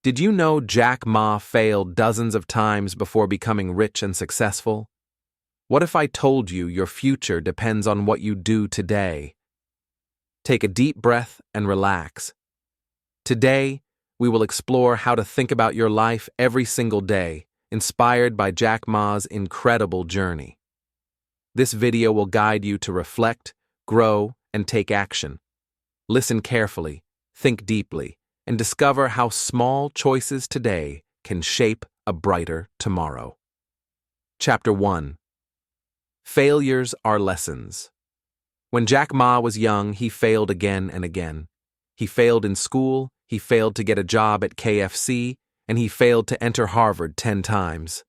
Did you know Jack Ma failed dozens of times before becoming rich and successful? What if I told you your future depends on what you do today? Take a deep breath and relax. Today, we will explore how to think about your life every single day, inspired by Jack Ma's incredible journey. This video will guide you to reflect, grow, and take action. Listen carefully, think deeply, and discover how small choices today can shape a brighter tomorrow. Chapter 1. Failures are lessons. When Jack Ma was young, he failed again and again. He failed in school, he failed to get a job at KFC, and he failed to enter Harvard 10 times.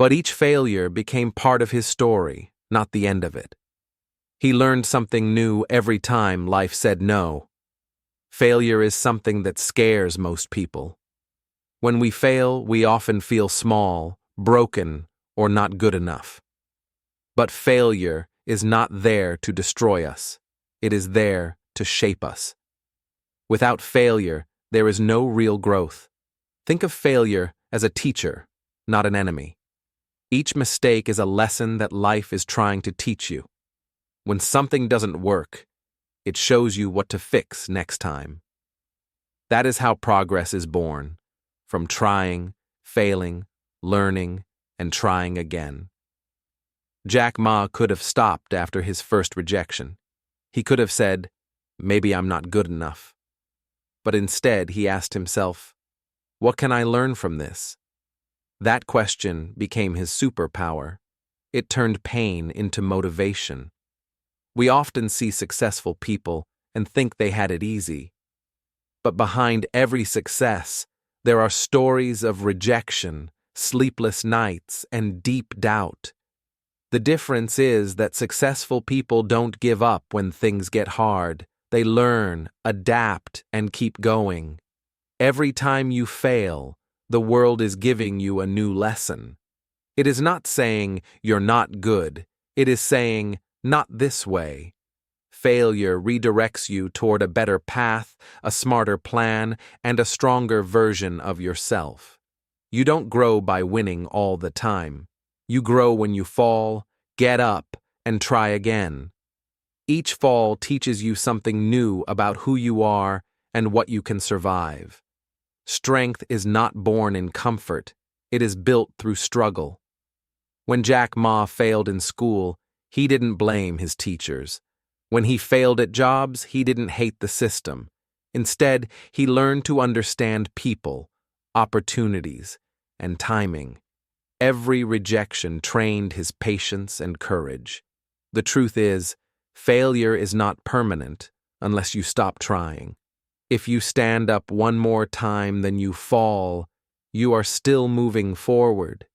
But each failure became part of his story, not the end of it. He learned something new every time life said no. Failure is something that scares most people. When we fail, we often feel small, broken, or not good enough. But failure is not there to destroy us. It is there to shape us. Without failure, there is no real growth. Think of failure as a teacher, not an enemy. Each mistake is a lesson that life is trying to teach you. When something doesn't work, it shows you what to fix next time. That is how progress is born, from trying, failing, learning, and trying again. Jack Ma could have stopped after his first rejection. He could have said, "Maybe I'm not good enough." But instead, he asked himself, "What can I learn from this?" That question became his superpower. It turned pain into motivation. We often see successful people and think they had it easy. But behind every success, there are stories of rejection, sleepless nights, and deep doubt. The difference is that successful people don't give up when things get hard. They learn, adapt, and keep going. Every time you fail, the world is giving you a new lesson. It is not saying you're not good. It is saying, not this way. Failure redirects you toward a better path, a smarter plan, and a stronger version of yourself. You don't grow by winning all the time. You grow when you fall, get up, and try again. Each fall teaches you something new about who you are and what you can survive. Strength is not born in comfort. It is built through struggle. When Jack Ma failed in school, he didn't blame his teachers. When he failed at jobs, he didn't hate the system. Instead, he learned to understand people, opportunities, and timing. Every rejection trained his patience and courage. The truth is, failure is not permanent unless you stop trying. If you stand up one more time than you fall, you are still moving forward.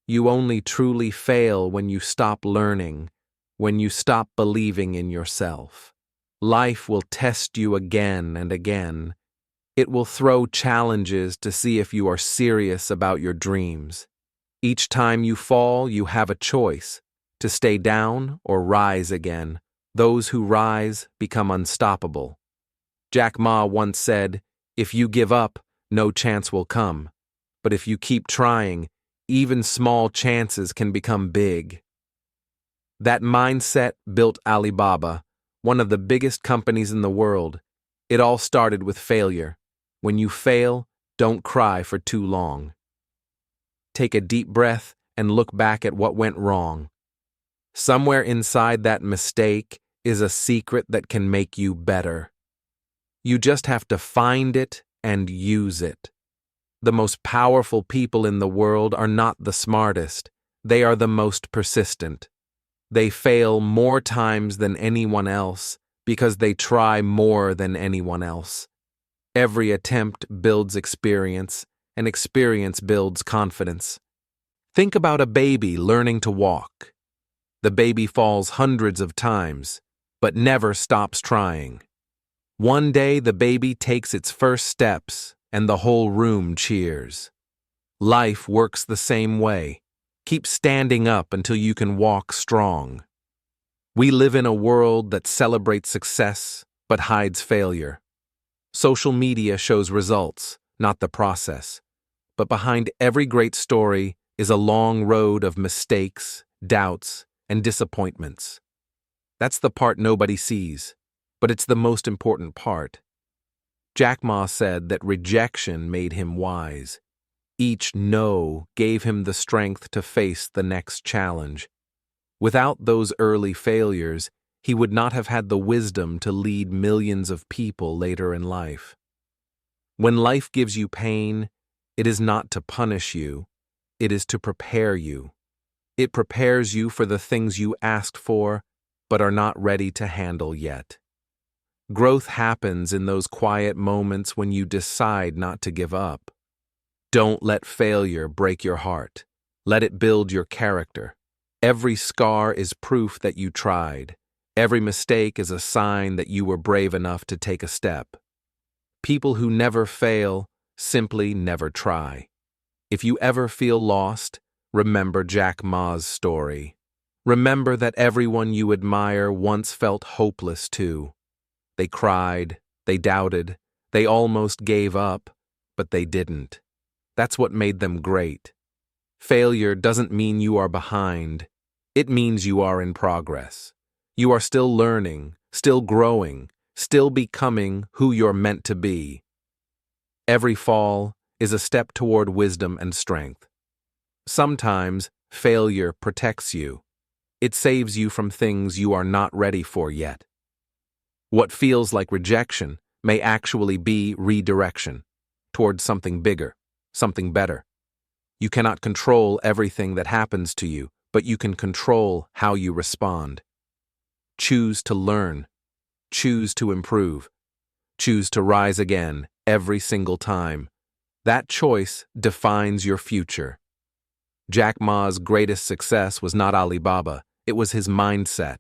You only truly fail when you stop learning, when you stop believing in yourself. Life will test you again and again. It will throw challenges to see if you are serious about your dreams. Each time you fall, you have a choice, to stay down or rise again. Those who rise become unstoppable. Jack Ma once said, "If you give up, no chance will come. But if you keep trying, even small chances can become big." That mindset built Alibaba, one of the biggest companies in the world. It all started with failure. When you fail, don't cry for too long. Take a deep breath and look back at what went wrong. Somewhere inside that mistake is a secret that can make you better. You just have to find it and use it. The most powerful people in the world are not the smartest. They are the most persistent. They fail more times than anyone else because they try more than anyone else. Every attempt builds experience, and experience builds confidence. Think about a baby learning to walk. The baby falls hundreds of times, but never stops trying. One day the baby takes its first steps, and the whole room cheers. Life works the same way. Keep standing up until you can walk strong. We live in a world that celebrates success but hides failure. Social media shows results, not the process. But behind every great story is a long road of mistakes, doubts, and disappointments. That's the part nobody sees, but it's the most important part. Jack Ma said that rejection made him wise. Each no gave him the strength to face the next challenge. Without those early failures, he would not have had the wisdom to lead millions of people later in life. When life gives you pain, it is not to punish you, it is to prepare you. It prepares you for the things you asked for, but are not ready to handle yet. Growth happens in those quiet moments when you decide not to give up. Don't let failure break your heart. Let it build your character. Every scar is proof that you tried. Every mistake is a sign that you were brave enough to take a step. People who never fail simply never try. If you ever feel lost, remember Jack Ma's story. Remember that everyone you admire once felt hopeless too. They cried, they doubted, they almost gave up, but they didn't. That's what made them great. Failure doesn't mean you are behind. It means you are in progress. You are still learning, still growing, still becoming who you're meant to be. Every fall is a step toward wisdom and strength. Sometimes failure protects you. It saves you from things you are not ready for yet. What feels like rejection may actually be redirection towards something bigger, something better. You cannot control everything that happens to you, but you can control how you respond. Choose to learn. Choose to improve. Choose to rise again every single time. That choice defines your future. Jack Ma's greatest success was not Alibaba, it was his mindset,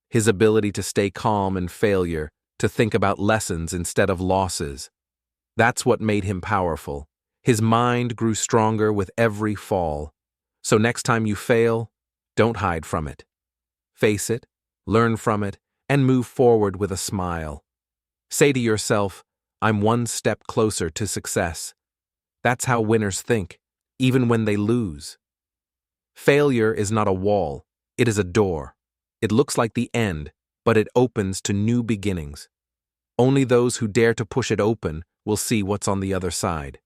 his ability to stay calm in failure, to think about lessons instead of losses. That's what made him powerful. His mind grew stronger with every fall. So next time you fail, don't hide from it. Face it, learn from it, and move forward with a smile. Say to yourself, I'm one step closer to success. That's how winners think, even when they lose. Failure is not a wall, it is a door. It looks like the end, but it opens to new beginnings. Only those who dare to push it open will see what's on the other side.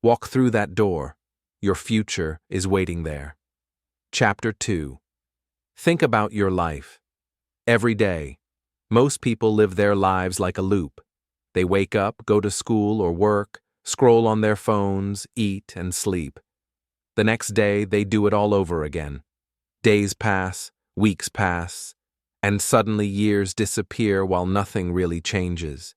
Walk through that door. Your future is waiting there. Chapter 2. Think about your life. Every day, most people live their lives like a loop. They wake up, go to school or work, scroll on their phones, eat, and sleep. The next day, they do it all over again. Days pass, weeks pass, and suddenly years disappear while nothing really changes.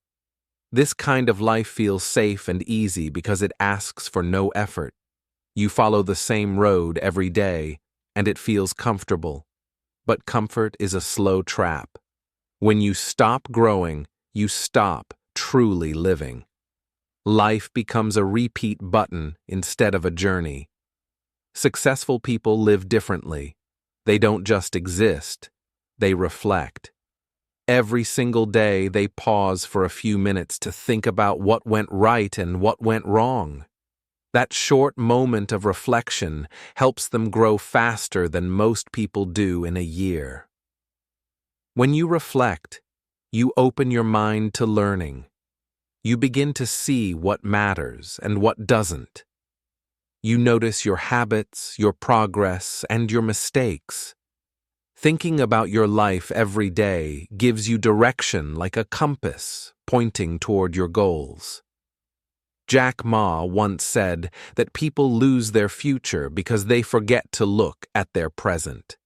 This kind of life feels safe and easy because it asks for no effort. You follow the same road every day, and it feels comfortable. But comfort is a slow trap. When you stop growing, you stop truly living. Life becomes a repeat button instead of a journey. Successful people live differently. They don't just exist, they reflect. Every single day they pause for a few minutes to think about what went right and what went wrong. That short moment of reflection helps them grow faster than most people do in a year. When you reflect, you open your mind to learning. You begin to see what matters and what doesn't. You notice your habits, your progress, and your mistakes. Thinking about your life every day gives you direction like a compass pointing toward your goals. Jack Ma once said that people lose their future because they forget to look at their present.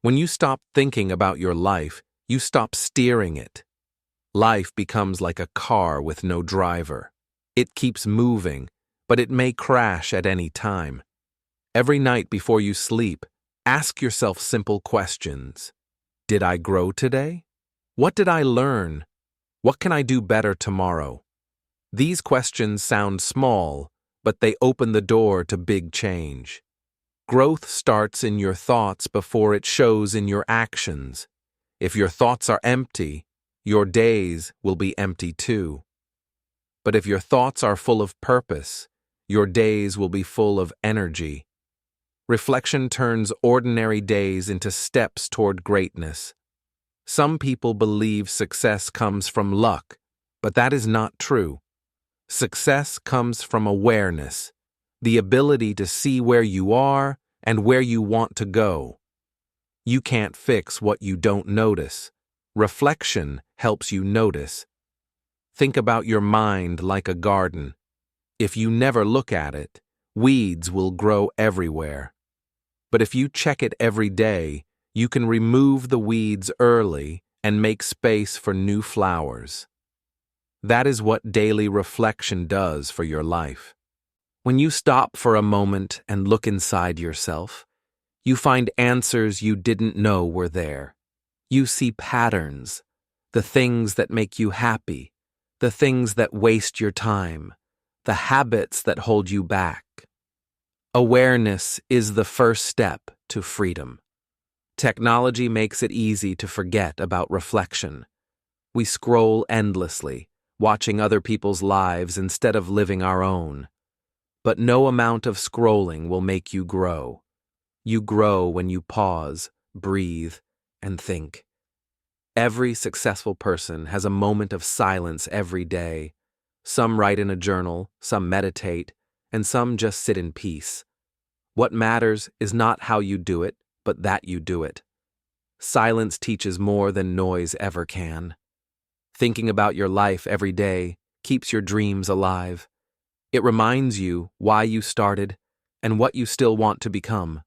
When you stop thinking about your life, you stop steering it. Life becomes like a car with no driver. It keeps moving, but it may crash at any time. Every night before you sleep, ask yourself simple questions. Did I grow today? What did I learn? What can I do better tomorrow? These questions sound small, but they open the door to big change. Growth starts in your thoughts before it shows in your actions. If your thoughts are empty, your days will be empty too. But if your thoughts are full of purpose, your days will be full of energy. Reflection turns ordinary days into steps toward greatness. Some people believe success comes from luck, but that is not true. Success comes from awareness, the ability to see where you are and where you want to go. You can't fix what you don't notice. Reflection helps you notice. Think about your mind like a garden. If you never look at it, weeds will grow everywhere. But if you check it every day, you can remove the weeds early and make space for new flowers. That is what daily reflection does for your life. When you stop for a moment and look inside yourself, you find answers you didn't know were there. You see patterns, the things that make you happy, the things that waste your time, the habits that hold you back. Awareness is the first step to freedom. Technology makes it easy to forget about reflection. We scroll endlessly, watching other people's lives instead of living our own. But no amount of scrolling will make you grow. You grow when you pause, breathe, and think. Every successful person has a moment of silence every day. Some write in a journal, some meditate, and some just sit in peace. What matters is not how you do it, but that you do it. Silence teaches more than noise ever can. Thinking about your life every day keeps your dreams alive. It reminds you why you started and what you still want to become.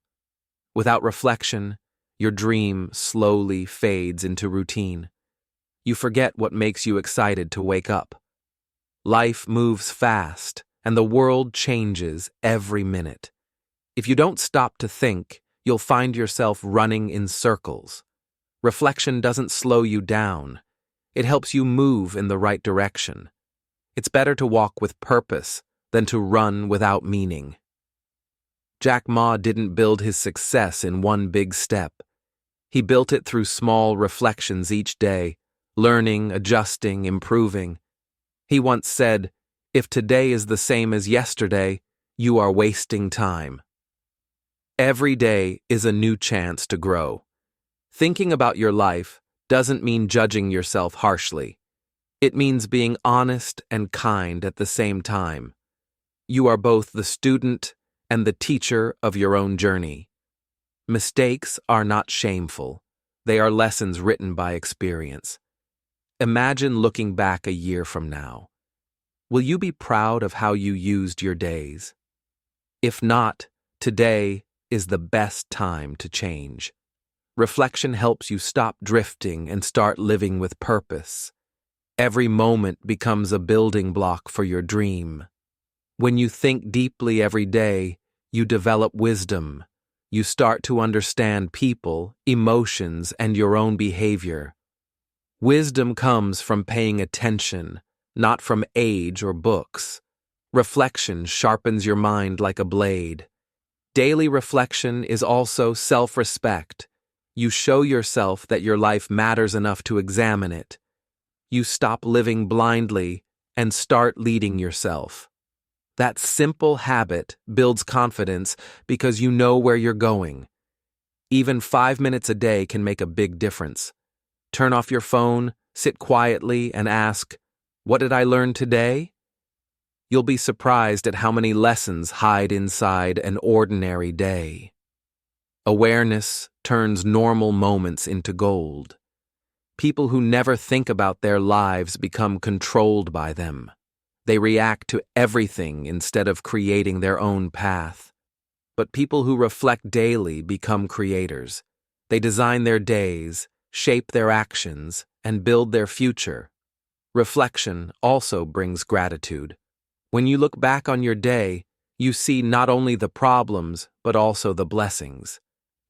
Without reflection, your dream slowly fades into routine. You forget what makes you excited to wake up. Life moves fast, and the world changes every minute. If you don't stop to think, you'll find yourself running in circles. Reflection doesn't slow you down. It helps you move in the right direction. It's better to walk with purpose than to run without meaning. Jack Ma didn't build his success in one big step. He built it through small reflections each day, learning, adjusting, improving. He once said, "If today is the same as yesterday, you are wasting time." Every day is a new chance to grow. Thinking about your life doesn't mean judging yourself harshly. It means being honest and kind at the same time. You are both the student and the teacher of your own journey. Mistakes are not shameful. They are lessons written by experience. Imagine looking back a year from now. Will you be proud of how you used your days? If not, today is the best time to change. Reflection helps you stop drifting and start living with purpose. Every moment becomes a building block for your dream. When you think deeply every day, you develop wisdom. You start to understand people, emotions, and your own behavior. Wisdom comes from paying attention, not from age or books. Reflection sharpens your mind like a blade. Daily reflection is also self-respect. You show yourself that your life matters enough to examine it. You stop living blindly and start leading yourself. That simple habit builds confidence because you know where you're going. Even 5 minutes a day can make a big difference. Turn off your phone, sit quietly, and ask, "What did I learn today?" You'll be surprised at how many lessons hide inside an ordinary day. Awareness turns normal moments into gold. People who never think about their lives become controlled by them. They react to everything instead of creating their own path. But people who reflect daily become creators. They design their days, shape their actions, and build their future. Reflection also brings gratitude. When you look back on your day, you see not only the problems, but also the blessings.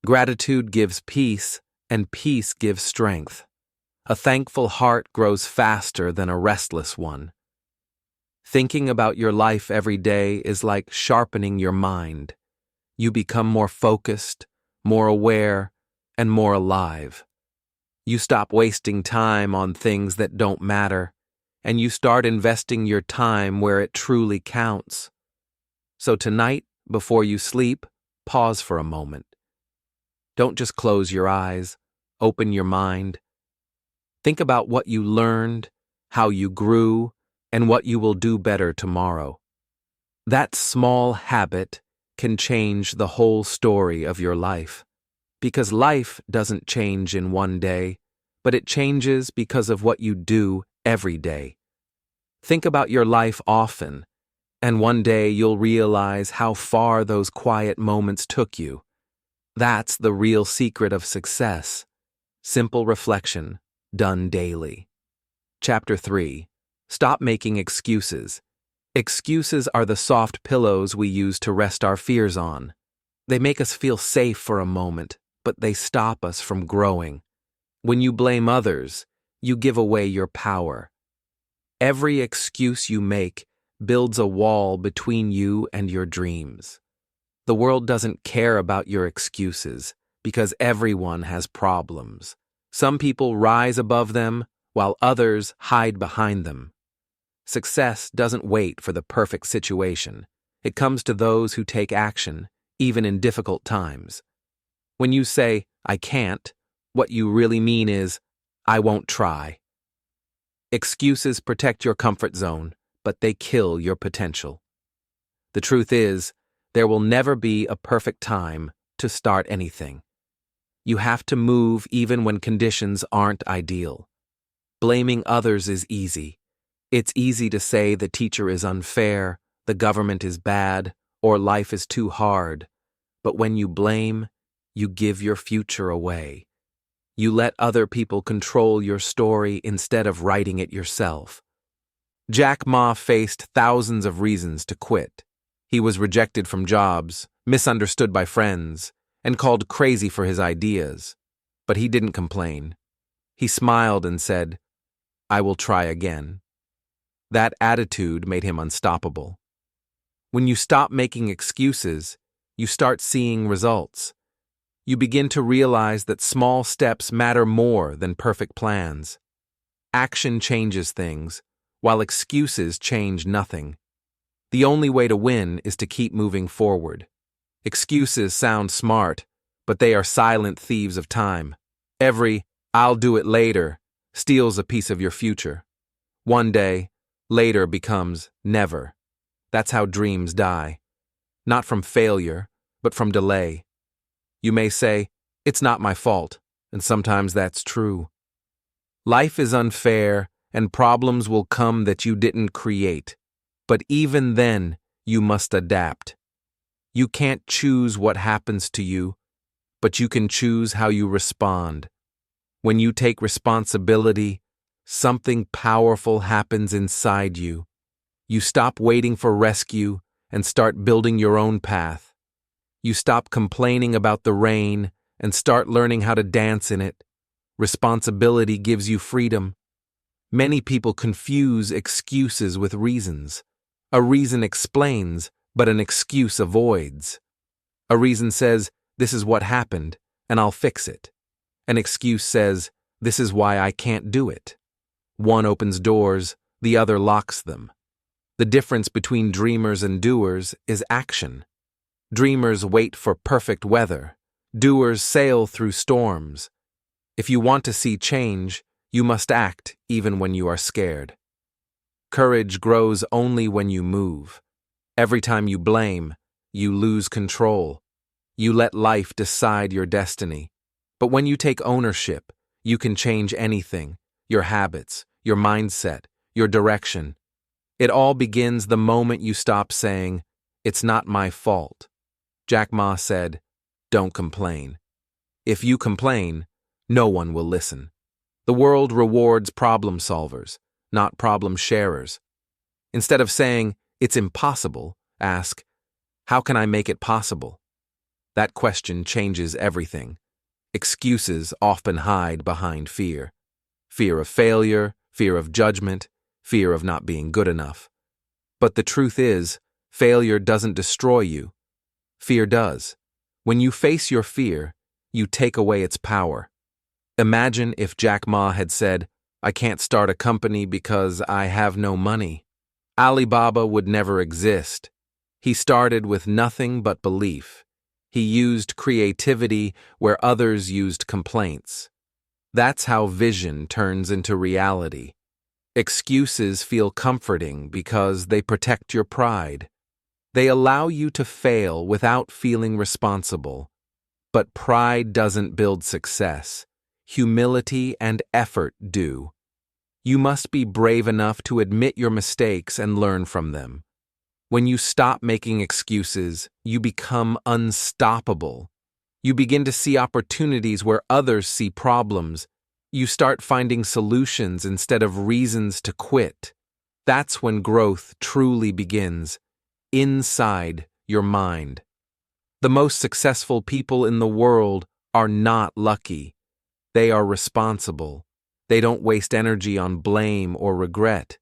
Gratitude gives peace, and peace gives strength. A thankful heart grows faster than a restless one. Thinking about your life every day is like sharpening your mind. You become more focused, more aware, and more alive. You stop wasting time on things that don't matter, and you start investing your time where it truly counts. So tonight, before you sleep, pause for a moment. Don't just close your eyes, open your mind. Think about what you learned, how you grew, and what you will do better tomorrow. That small habit can change the whole story of your life. Because life doesn't change in one day, but it changes because of what you do every day. Think about your life often, and one day you'll realize how far those quiet moments took you. That's the real secret of success. Simple reflection, done daily. Chapter 3. Stop making excuses. Excuses are the soft pillows we use to rest our fears on. They make us feel safe for a moment, but they stop us from growing. When you blame others, you give away your power. Every excuse you make builds a wall between you and your dreams. The world doesn't care about your excuses because everyone has problems. Some people rise above them while others hide behind them. Success doesn't wait for the perfect situation. It comes to those who take action, even in difficult times. When you say, "I can't," what you really mean is, "I won't try." Excuses protect your comfort zone, but they kill your potential. The truth is, there will never be a perfect time to start anything. You have to move even when conditions aren't ideal. Blaming others is easy. It's easy to say the teacher is unfair, the government is bad, or life is too hard. But when you blame, you give your future away. You let other people control your story instead of writing it yourself. Jack Ma faced thousands of reasons to quit. He was rejected from jobs, misunderstood by friends, and called crazy for his ideas. But he didn't complain. He smiled and said, "I will try again." That attitude made him unstoppable. When you stop making excuses, you start seeing results. You begin to realize that small steps matter more than perfect plans. Action changes things, while excuses change nothing. The only way to win is to keep moving forward. Excuses sound smart, but they are silent thieves of time. Every "I'll do it later" steals a piece of your future. One day, later becomes never. That's how dreams die. Not from failure, but from delay. You may say, "It's not my fault," and sometimes that's true. Life is unfair, and problems will come that you didn't create. But even then, you must adapt. You can't choose what happens to you, but you can choose how you respond. When you take responsibility, something powerful happens inside you. You stop waiting for rescue and start building your own path. You stop complaining about the rain and start learning how to dance in it. Responsibility gives you freedom. Many people confuse excuses with reasons. A reason explains, but an excuse avoids. A reason says, "This is what happened, and I'll fix it." An excuse says, "This is why I can't do it." One opens doors, the other locks them. The difference between dreamers and doers is action. Dreamers wait for perfect weather. Doers sail through storms. If you want to see change, you must act even when you are scared. Courage grows only when you move. Every time you blame, you lose control. You let life decide your destiny. But when you take ownership, you can change anything: your habits, your mindset, your direction. It all begins the moment you stop saying, "It's not my fault." Jack Ma said, "Don't complain." If you complain, no one will listen. The world rewards problem solvers, not problem sharers. Instead of saying, "It's impossible," ask, "How can I make it possible?" That question changes everything. Excuses often hide behind fear. Fear of failure, fear of judgment, fear of not being good enough. But the truth is, failure doesn't destroy you. Fear does. When you face your fear, you take away its power. Imagine if Jack Ma had said, I can't start a company because I have no money. Alibaba would never exist. He started with nothing but belief. He used creativity where others used complaints. That's how vision turns into reality. Excuses feel comforting because they protect your pride. They allow you to fail without feeling responsible. But pride doesn't build success. Humility and effort do. You must be brave enough to admit your mistakes and learn from them. When you stop making excuses, you become unstoppable. You begin to see opportunities where others see problems. You start finding solutions instead of reasons to quit. That's when growth truly begins, inside your mind. The most successful people in the world are not lucky. They are responsible. They don't waste energy on blame or regret.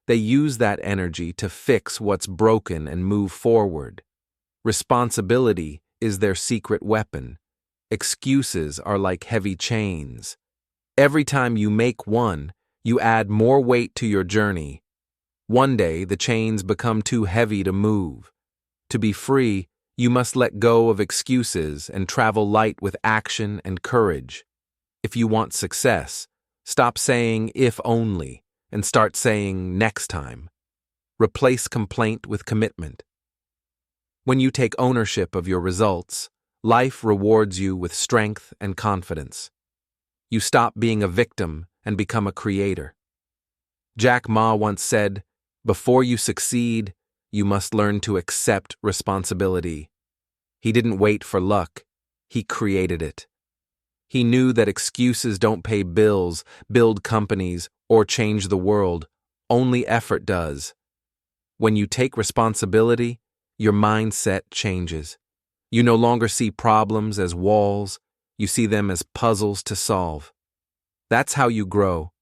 They use that energy to fix what's broken and move forward. Responsibility is their secret weapon. Excuses are like heavy chains. Every time you make one, you add more weight to your journey. One day, the chains become too heavy to move. To be free, you must let go of excuses and travel light with action and courage. If you want success, stop saying "if only" and start saying "next time." Replace complaint with commitment. When you take ownership of your results, life rewards you with strength and confidence. You stop being a victim and become a creator. Jack Ma once said, "Before you succeed, you must learn to accept responsibility." He didn't wait for luck. He created it. He knew that excuses don't pay bills, build companies, or change the world. Only effort does. When you take responsibility, your mindset changes. You no longer see problems as walls. You see them as puzzles to solve. That's how you grow,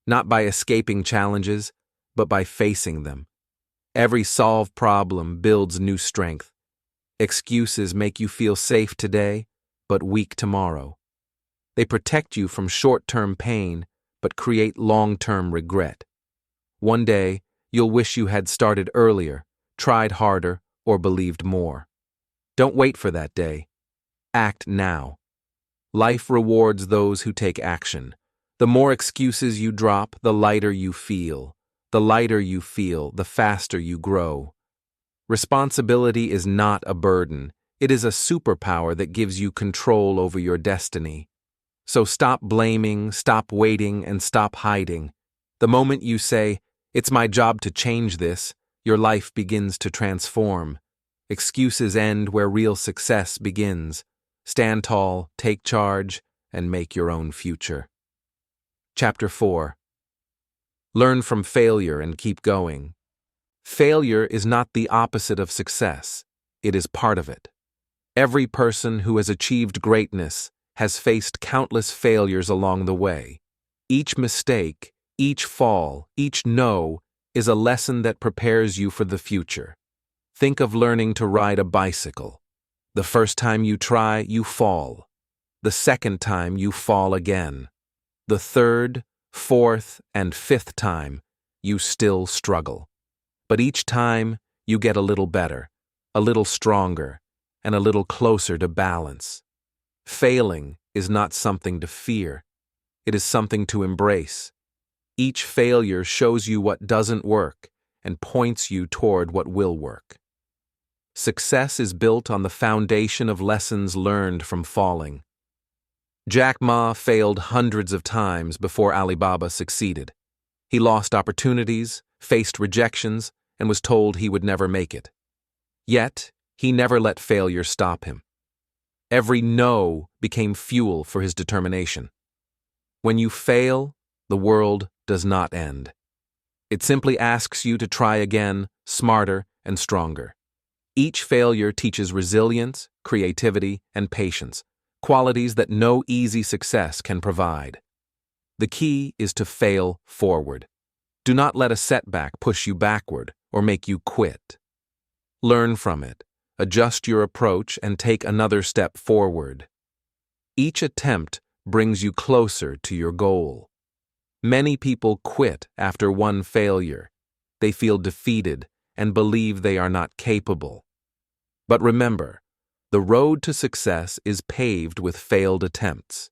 not by escaping challenges, but by facing them. Every solved problem builds new strength. Excuses make you feel safe today, but weak tomorrow. They protect you from short-term pain, but create long-term regret. One day, you'll wish you had started earlier, tried harder, or believed more. Don't wait for that day. Act now. Life rewards those who take action. The more excuses you drop, the lighter you feel. The lighter you feel, the faster you grow. Responsibility is not a burden. It is a superpower that gives you control over your destiny. So stop blaming, stop waiting, and stop hiding. The moment you say, "It's my job to change this," your life begins to transform. Excuses end where real success begins. Stand tall, take charge, and make your own future. Chapter 4. Learn from failure and keep going. Failure is not the opposite of success. It is part of it. Every person who has achieved greatness has faced countless failures along the way. Each mistake, each fall, each no is a lesson that prepares you for the future. Think of learning to ride a bicycle. The first time you try, you fall. The second time, you fall again. The third, fourth, and fifth time, you still struggle. But each time, you get a little better, a little stronger, and a little closer to balance. Failing is not something to fear. It is something to embrace. Each failure shows you what doesn't work and points you toward what will work. Success is built on the foundation of lessons learned from falling. Jack Ma failed hundreds of times before Alibaba succeeded. He lost opportunities, faced rejections, and was told he would never make it. Yet, he never let failure stop him. Every no became fuel for his determination. When you fail, the world does not end. It simply asks you to try again, smarter and stronger. Each failure teaches resilience, creativity, and patience, qualities that no easy success can provide. The key is to fail forward. Do not let a setback push you backward or make you quit. Learn from it, adjust your approach, and take another step forward. Each attempt brings you closer to your goal. Many people quit after one failure. They feel defeated and believe they are not capable. But remember, the road to success is paved with failed attempts.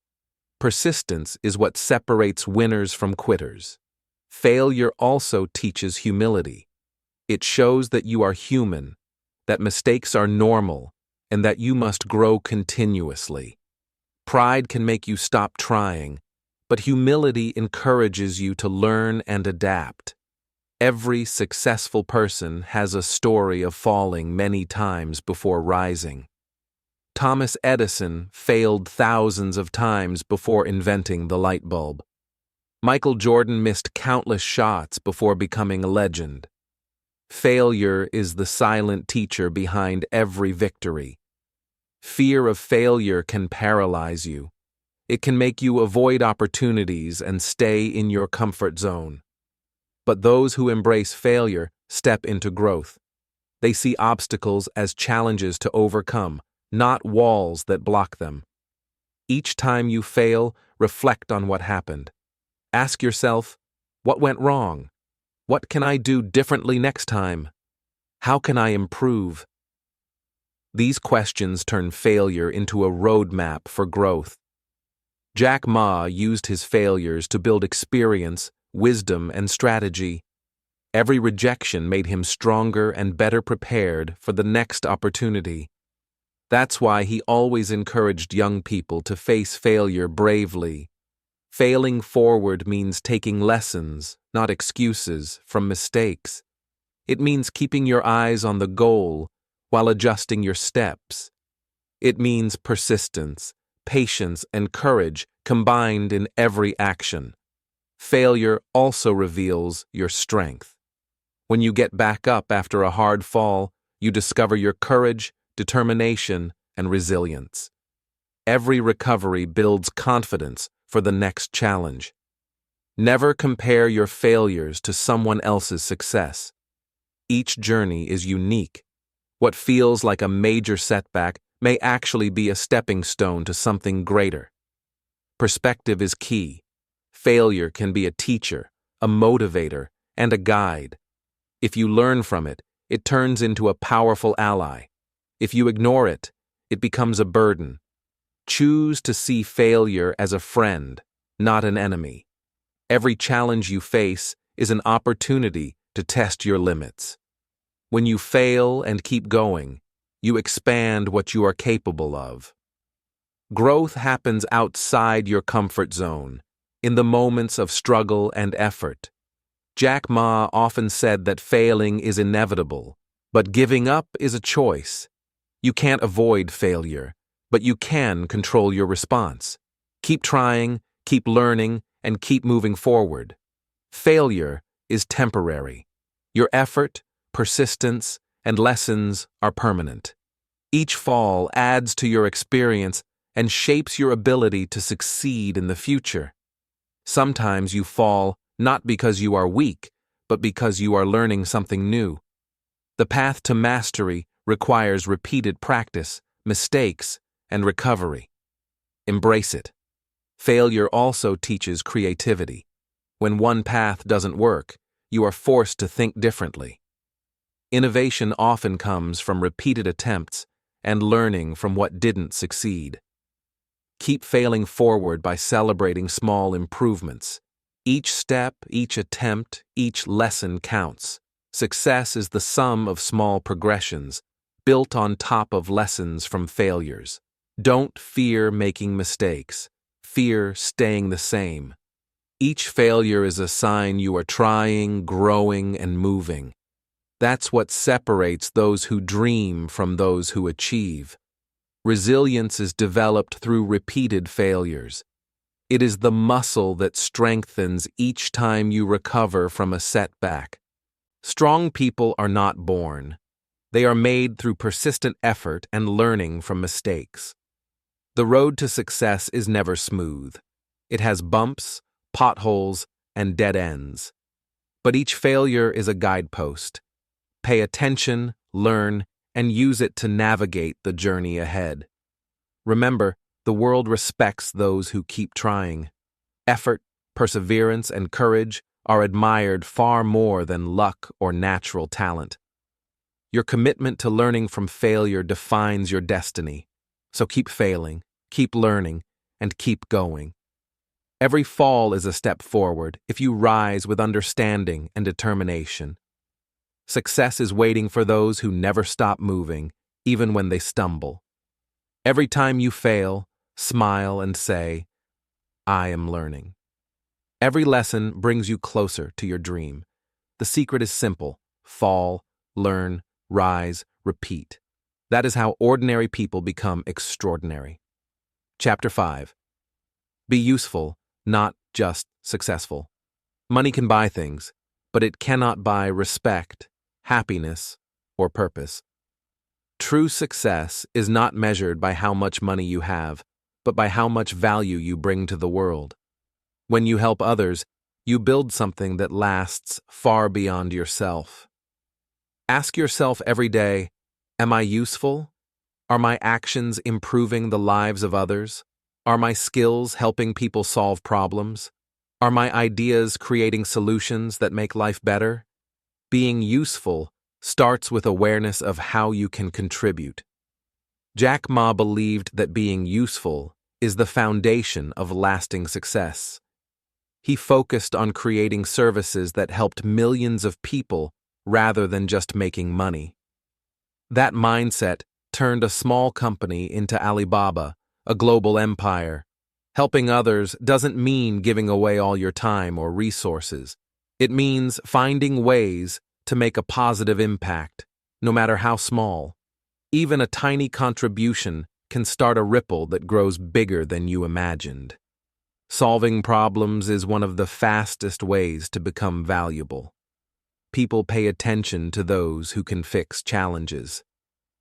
Persistence is what separates winners from quitters. Failure also teaches humility. It shows that you are human, that mistakes are normal, and that you must grow continuously. Pride can make you stop trying, but humility encourages you to learn and adapt. Every successful person has a story of falling many times before rising. Thomas Edison failed thousands of times before inventing the light bulb. Michael Jordan missed countless shots before becoming a legend. Failure is the silent teacher behind every victory. Fear of failure can paralyze you. It can make you avoid opportunities and stay in your comfort zone. But those who embrace failure step into growth. They see obstacles as challenges to overcome, not walls that block them. Each time you fail, reflect on what happened. Ask yourself, what went wrong? What can I do differently next time? How can I improve? These questions turn failure into a roadmap for growth. Jack Ma used his failures to build experience, wisdom, and strategy. Every rejection made him stronger and better prepared for the next opportunity. That's why he always encouraged young people to face failure bravely. Failing forward means taking lessons, not excuses, from mistakes. It means keeping your eyes on the goal while adjusting your steps. It means persistence, patience, and courage combined in every action. Failure also reveals your strength. When you get back up after a hard fall, you discover your courage, determination, and resilience. Every recovery builds confidence for the next challenge. Never compare your failures to someone else's success. Each journey is unique. What feels like a major setback may actually be a stepping stone to something greater. Perspective is key. Failure can be a teacher, a motivator, and a guide. If you learn from it, it turns into a powerful ally. If you ignore it, it becomes a burden. Choose to see failure as a friend, not an enemy. Every challenge you face is an opportunity to test your limits. When you fail and keep going, you expand what you are capable of. Growth happens outside your comfort zone, in the moments of struggle and effort. Jack Ma often said that failing is inevitable, but giving up is a choice. You can't avoid failure, but you can control your response. Keep trying, keep learning, and keep moving forward. Failure is temporary. Your effort, persistence, and lessons are permanent. Each fall adds to your experience and shapes your ability to succeed in the future. Sometimes you fall not because you are weak, but because you are learning something new. The path to mastery requires repeated practice, mistakes, and recovery. Embrace it. Failure also teaches creativity. When one path doesn't work, you are forced to think differently. Innovation often comes from repeated attempts and learning from what didn't succeed. Keep failing forward by celebrating small improvements. Each step, each attempt, each lesson counts. Success is the sum of small progressions, built on top of lessons from failures. Don't fear making mistakes. Fear staying the same. Each failure is a sign you are trying, growing, and moving. That's what separates those who dream from those who achieve. Resilience is developed through repeated failures. It is the muscle that strengthens each time you recover from a setback. Strong people are not born. They are made through persistent effort and learning from mistakes. The road to success is never smooth. It has bumps, potholes, and dead ends. But each failure is a guidepost. Pay attention, learn, and use it to navigate the journey ahead. Remember, the world respects those who keep trying. Effort, perseverance, and courage are admired far more than luck or natural talent. Your commitment to learning from failure defines your destiny. So keep failing, keep learning, and keep going. Every fall is a step forward if you rise with understanding and determination. Success is waiting for those who never stop moving, even when they stumble. Every time you fail, smile and say, "I am learning." Every lesson brings you closer to your dream. The secret is simple: fall, learn, rise, repeat. That is how ordinary people become extraordinary. Chapter 5. Be useful, not just successful. Money can buy things, but it cannot buy respect, happiness, or purpose. True success is not measured by how much money you have, but by how much value you bring to the world. When you help others, you build something that lasts far beyond yourself. Ask yourself every day, am I useful? Are my actions improving the lives of others? Are my skills helping people solve problems? Are my ideas creating solutions that make life better? Being useful starts with awareness of how you can contribute. Jack Ma believed that being useful is the foundation of lasting success. He focused on creating services that helped millions of people rather than just making money. That mindset turned a small company into Alibaba, a global empire. Helping others doesn't mean giving away all your time or resources. It means finding ways to make a positive impact, no matter how small. Even a tiny contribution can start a ripple that grows bigger than you imagined. Solving problems is one of the fastest ways to become valuable. People pay attention to those who can fix challenges.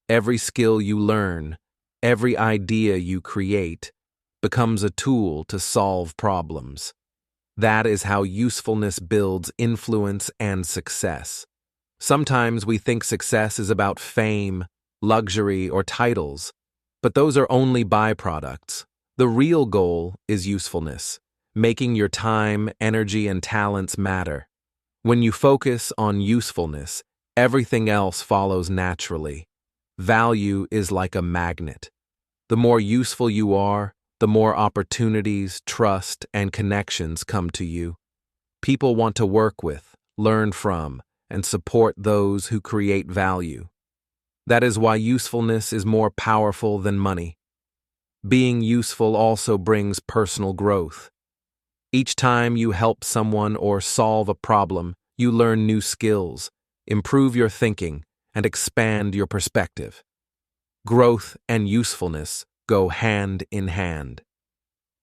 Every skill you learn, every idea you create, becomes a tool to solve problems. That is how usefulness builds influence and success. Sometimes we think success is about fame, luxury, or titles, but those are only byproducts. The real goal is usefulness, making your time, energy, and talents matter. When you focus on usefulness, everything else follows naturally. Value is like a magnet. The more useful you are, the more opportunities, trust, and connections come to you. People want to work with, learn from, and support those who create value. That is why usefulness is more powerful than money. Being useful also brings personal growth. Each time you help someone or solve a problem, you learn new skills, improve your thinking, and expand your perspective. Growth and usefulness go hand in hand.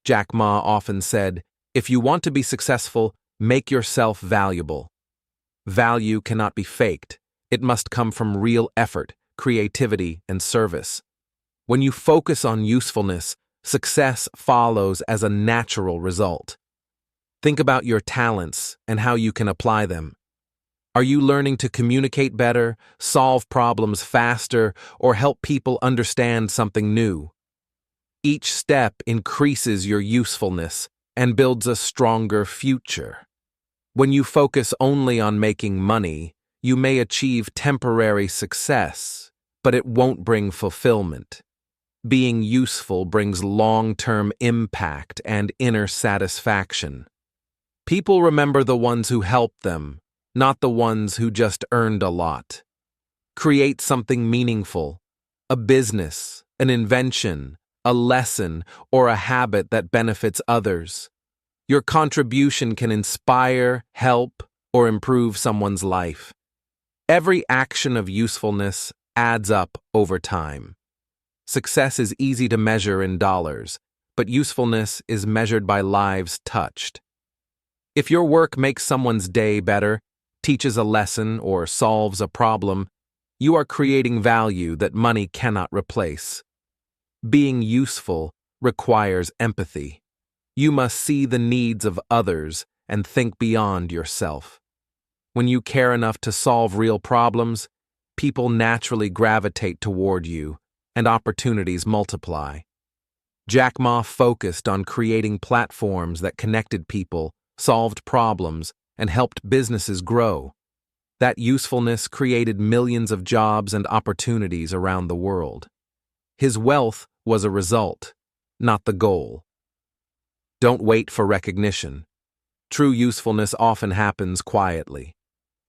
Jack Ma often said, "If you want to be successful, make yourself valuable." Value cannot be faked. It must come from real effort, creativity, and service. When you focus on usefulness, success follows as a natural result. Think about your talents and how you can apply them. Are you learning to communicate better, solve problems faster, or help people understand something new? Each step increases your usefulness and builds a stronger future. When you focus only on making money, you may achieve temporary success, but it won't bring fulfillment. Being useful brings long-term impact and inner satisfaction. People remember the ones who helped them, not the ones who just earned a lot. Create something meaningful, a business, an invention, a lesson, or a habit that benefits others. Your contribution can inspire, help, or improve someone's life. Every action of usefulness adds up over time. Success is easy to measure in dollars, but usefulness is measured by lives touched. If your work makes someone's day better, teaches a lesson, or solves a problem, you are creating value that money cannot replace. Being useful requires empathy. You must see the needs of others and think beyond yourself. When you care enough to solve real problems, people naturally gravitate toward you, and opportunities multiply. Jack Ma focused on creating platforms that connected people solved problems, and helped businesses grow. That usefulness created millions of jobs and opportunities around the world. His wealth was a result, not the goal. Don't wait for recognition. True usefulness often happens quietly.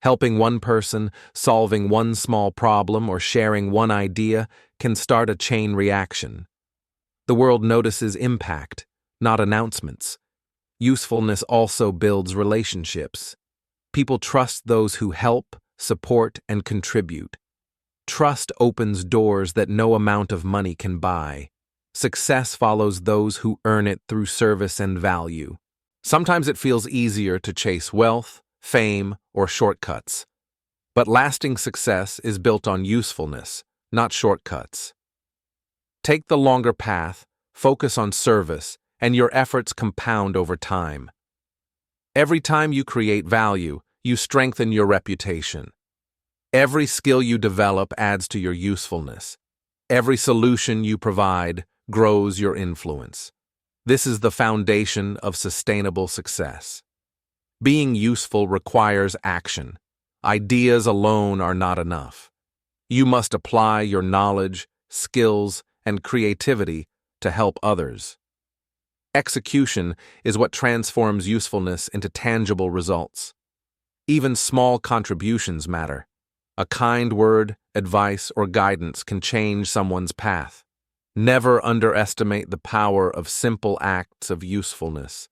Helping one person, solving one small problem, or sharing one idea can start a chain reaction. The world notices impact, not announcements. Usefulness also builds relationships. People trust those who help, support, and contribute. Trust opens doors that no amount of money can buy. Success follows those who earn it through service and value. Sometimes it feels easier to chase wealth, fame, or shortcuts. But lasting success is built on usefulness, not shortcuts. Take the longer path, focus on service, and your efforts compound over time. Every time you create value, you strengthen your reputation. Every skill you develop adds to your usefulness. Every solution you provide grows your influence. This is the foundation of sustainable success. Being useful requires action. Ideas alone are not enough. You must apply your knowledge, skills, and creativity to help others. Execution is what transforms usefulness into tangible results. Even small contributions matter. A kind word, advice, or guidance can change someone's path. Never underestimate the power of simple acts of usefulness.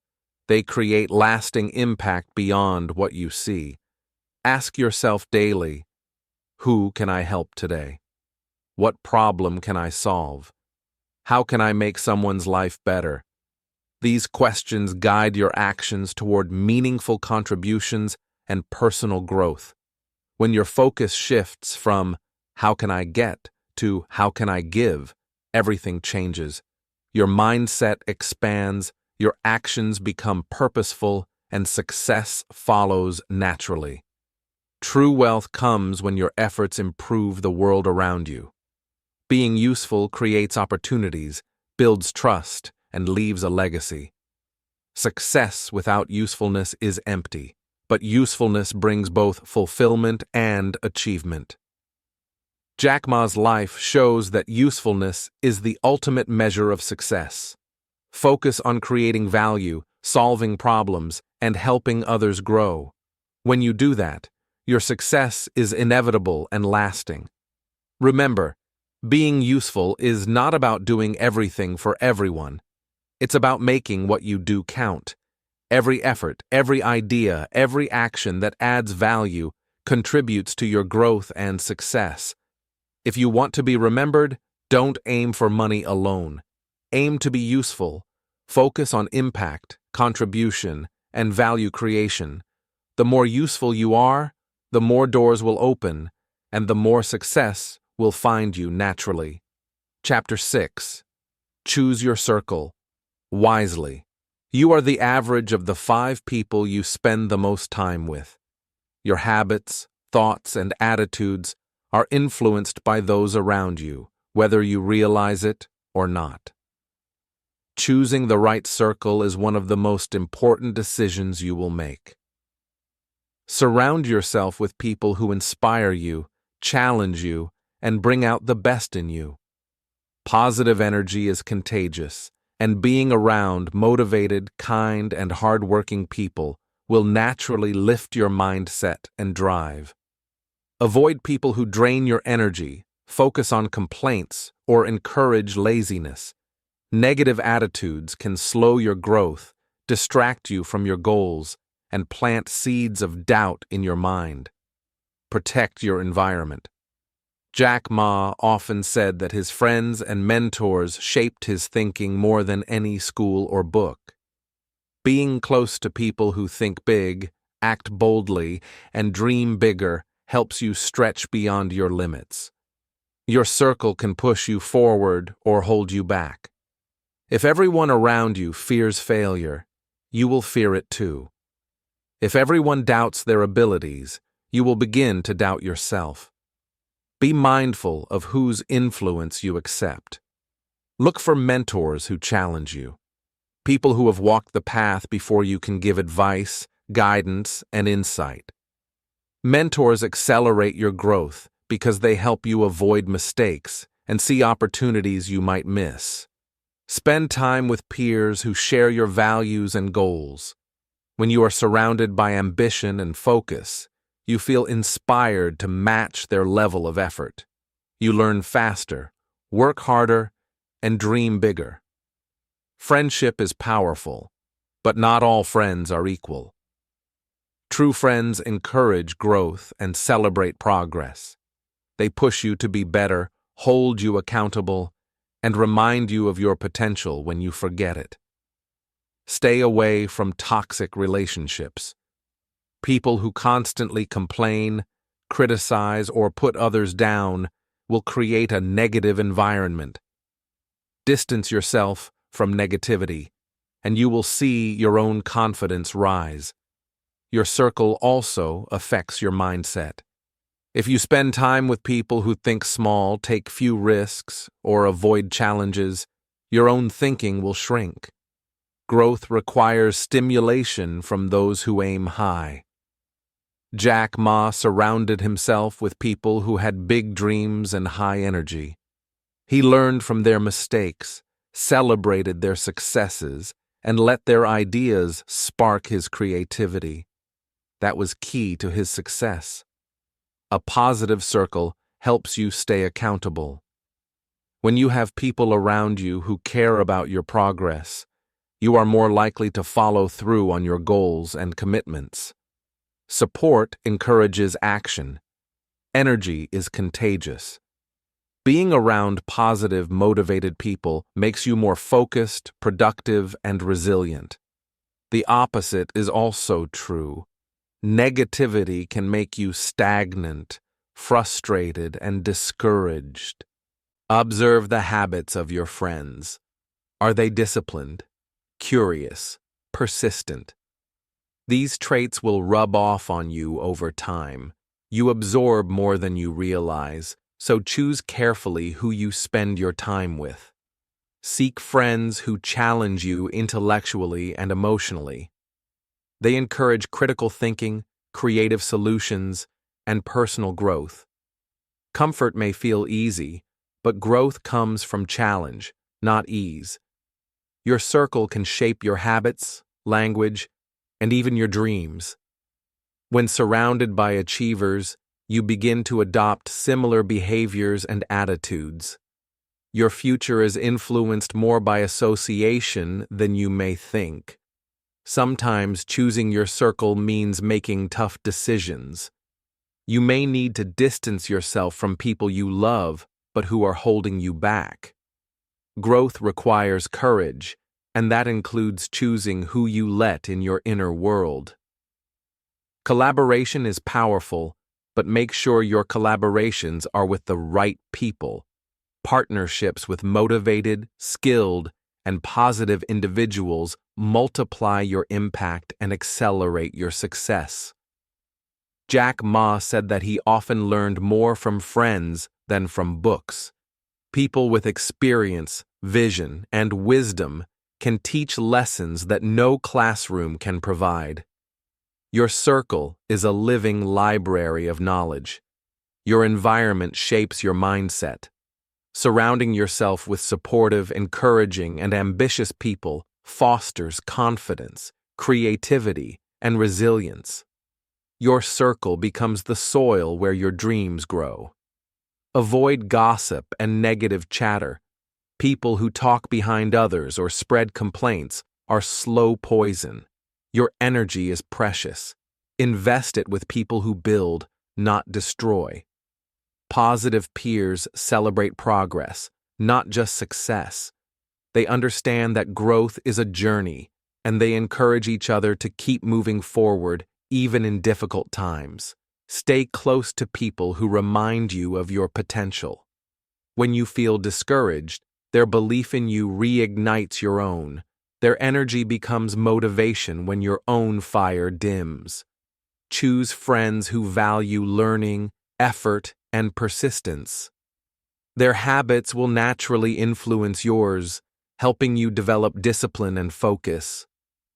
They create lasting impact beyond what you see. Ask yourself daily, who can I help today? What problem can I solve? How can I make someone's life better? These questions guide your actions toward meaningful contributions and personal growth. When your focus shifts from how can I get to how can I give, everything changes. Your mindset expands, your actions become purposeful, and success follows naturally. True wealth comes when your efforts improve the world around you. Being useful creates opportunities, builds trust, and leaves a legacy. Success without usefulness is empty, but usefulness brings both fulfillment and achievement. Jack Ma's life shows that usefulness is the ultimate measure of success. Focus on creating value, solving problems, and helping others grow. When you do that, your success is inevitable and lasting. Remember, being useful is not about doing everything for everyone. It's about making what you do count. Every effort, every idea, every action that adds value contributes to your growth and success. If you want to be remembered, don't aim for money alone. Aim to be useful. Focus on impact, contribution, and value creation. The more useful you are, the more doors will open, and the more success will find you naturally. Chapter 6. Choose your circle wisely. You are the average of the 5 people you spend the most time with. Your habits, thoughts, and attitudes are influenced by those around you, whether you realize it or not. Choosing the right circle is one of the most important decisions you will make. Surround yourself with people who inspire you, challenge you, and bring out the best in you. Positive energy is contagious, and being around motivated, kind, and hardworking people will naturally lift your mindset and drive. Avoid people who drain your energy, focus on complaints, or encourage laziness. Negative attitudes can slow your growth, distract you from your goals, and plant seeds of doubt in your mind. Protect your environment. Jack Ma often said that his friends and mentors shaped his thinking more than any school or book. Being close to people who think big, act boldly, and dream bigger helps you stretch beyond your limits. Your circle can push you forward or hold you back. If everyone around you fears failure, you will fear it too. If everyone doubts their abilities, you will begin to doubt yourself. Be mindful of whose influence you accept. Look for mentors who challenge you. People who have walked the path before you can give advice, guidance, and insight. Mentors accelerate your growth because they help you avoid mistakes and see opportunities you might miss. Spend time with peers who share your values and goals. When you are surrounded by ambition and focus, you feel inspired to match their level of effort. You learn faster, work harder, and dream bigger. Friendship is powerful, but not all friends are equal. True friends encourage growth and celebrate progress. They push you to be better, hold you accountable, and remind you of your potential when you forget it. Stay away from toxic relationships. People who constantly complain, criticize, or put others down will create a negative environment. Distance yourself from negativity, and you will see your own confidence rise. Your circle also affects your mindset. If you spend time with people who think small, take few risks, or avoid challenges, your own thinking will shrink. Growth requires stimulation from those who aim high. Jack Ma surrounded himself with people who had big dreams and high energy. He learned from their mistakes, celebrated their successes, and let their ideas spark his creativity. That was key to his success. A positive circle helps you stay accountable. When you have people around you who care about your progress, you are more likely to follow through on your goals and commitments. Support encourages action. Energy is contagious. Being around positive, motivated people makes you more focused, productive, and resilient. The opposite is also true. Negativity can make you stagnant, frustrated, and discouraged. Observe the habits of your friends. Are they disciplined, curious, persistent? These traits will rub off on you over time. You absorb more than you realize, so choose carefully who you spend your time with. Seek friends who challenge you intellectually and emotionally. They encourage critical thinking, creative solutions, and personal growth. Comfort may feel easy, but growth comes from challenge, not ease. Your circle can shape your habits, language, and even your dreams. When surrounded by achievers, you begin to adopt similar behaviors and attitudes. Your future is influenced more by association than you may think. Sometimes choosing your circle means making tough decisions. You may need to distance yourself from people you love but who are holding you back. Growth requires courage, and that includes choosing who you let in your inner world. Collaboration is powerful, but make sure your collaborations are with the right people. Partnerships with motivated, skilled, and positive individuals multiply your impact and accelerate your success. Jack Ma said that he often learned more from friends than from books. People with experience, vision, and wisdom can teach lessons that no classroom can provide. Your circle is a living library of knowledge. Your environment shapes your mindset. Surrounding yourself with supportive, encouraging, and ambitious people fosters confidence, creativity, and resilience. Your circle becomes the soil where your dreams grow. Avoid gossip and negative chatter. People who talk behind others or spread complaints are slow poison. Your energy is precious. Invest it with people who build, not destroy. Positive peers celebrate progress, not just success. They understand that growth is a journey, and they encourage each other to keep moving forward even in difficult times. Stay close to people who remind you of your potential. When you feel discouraged, their belief in you reignites your own. Their energy becomes motivation when your own fire dims. Choose friends who value learning, effort, and persistence. Their habits will naturally influence yours, helping you develop discipline and focus.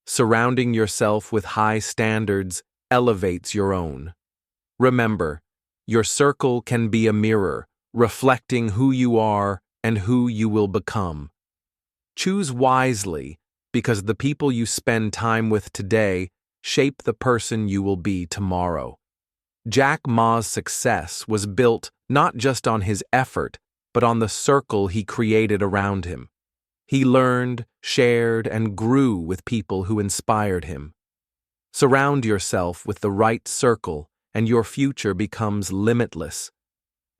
Surrounding yourself with high standards elevates your own. Remember, your circle can be a mirror, reflecting who you are and who you will become. Choose wisely, because the people you spend time with today shape the person you will be tomorrow. Jack Ma's success was built not just on his effort, but on the circle he created around him. He learned, shared, and grew with people who inspired him. Surround yourself with the right circle, and your future becomes limitless.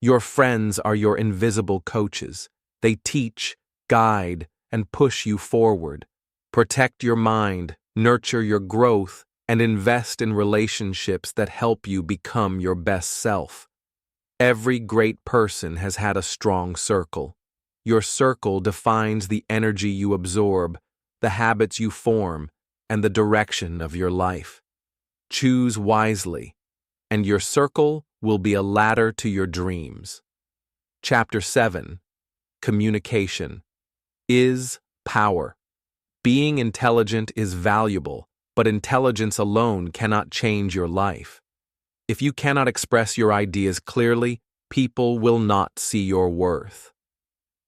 Your friends are your invisible coaches. They teach, guide, and push you forward. Protect your mind, nurture your growth, and invest in relationships that help you become your best self. Every great person has had a strong circle. Your circle defines the energy you absorb, the habits you form, and the direction of your life. Choose wisely, and your circle will be a ladder to your dreams. Chapter 7. Communication is power. Being intelligent is valuable, but intelligence alone cannot change your life. If you cannot express your ideas clearly, people will not see your worth.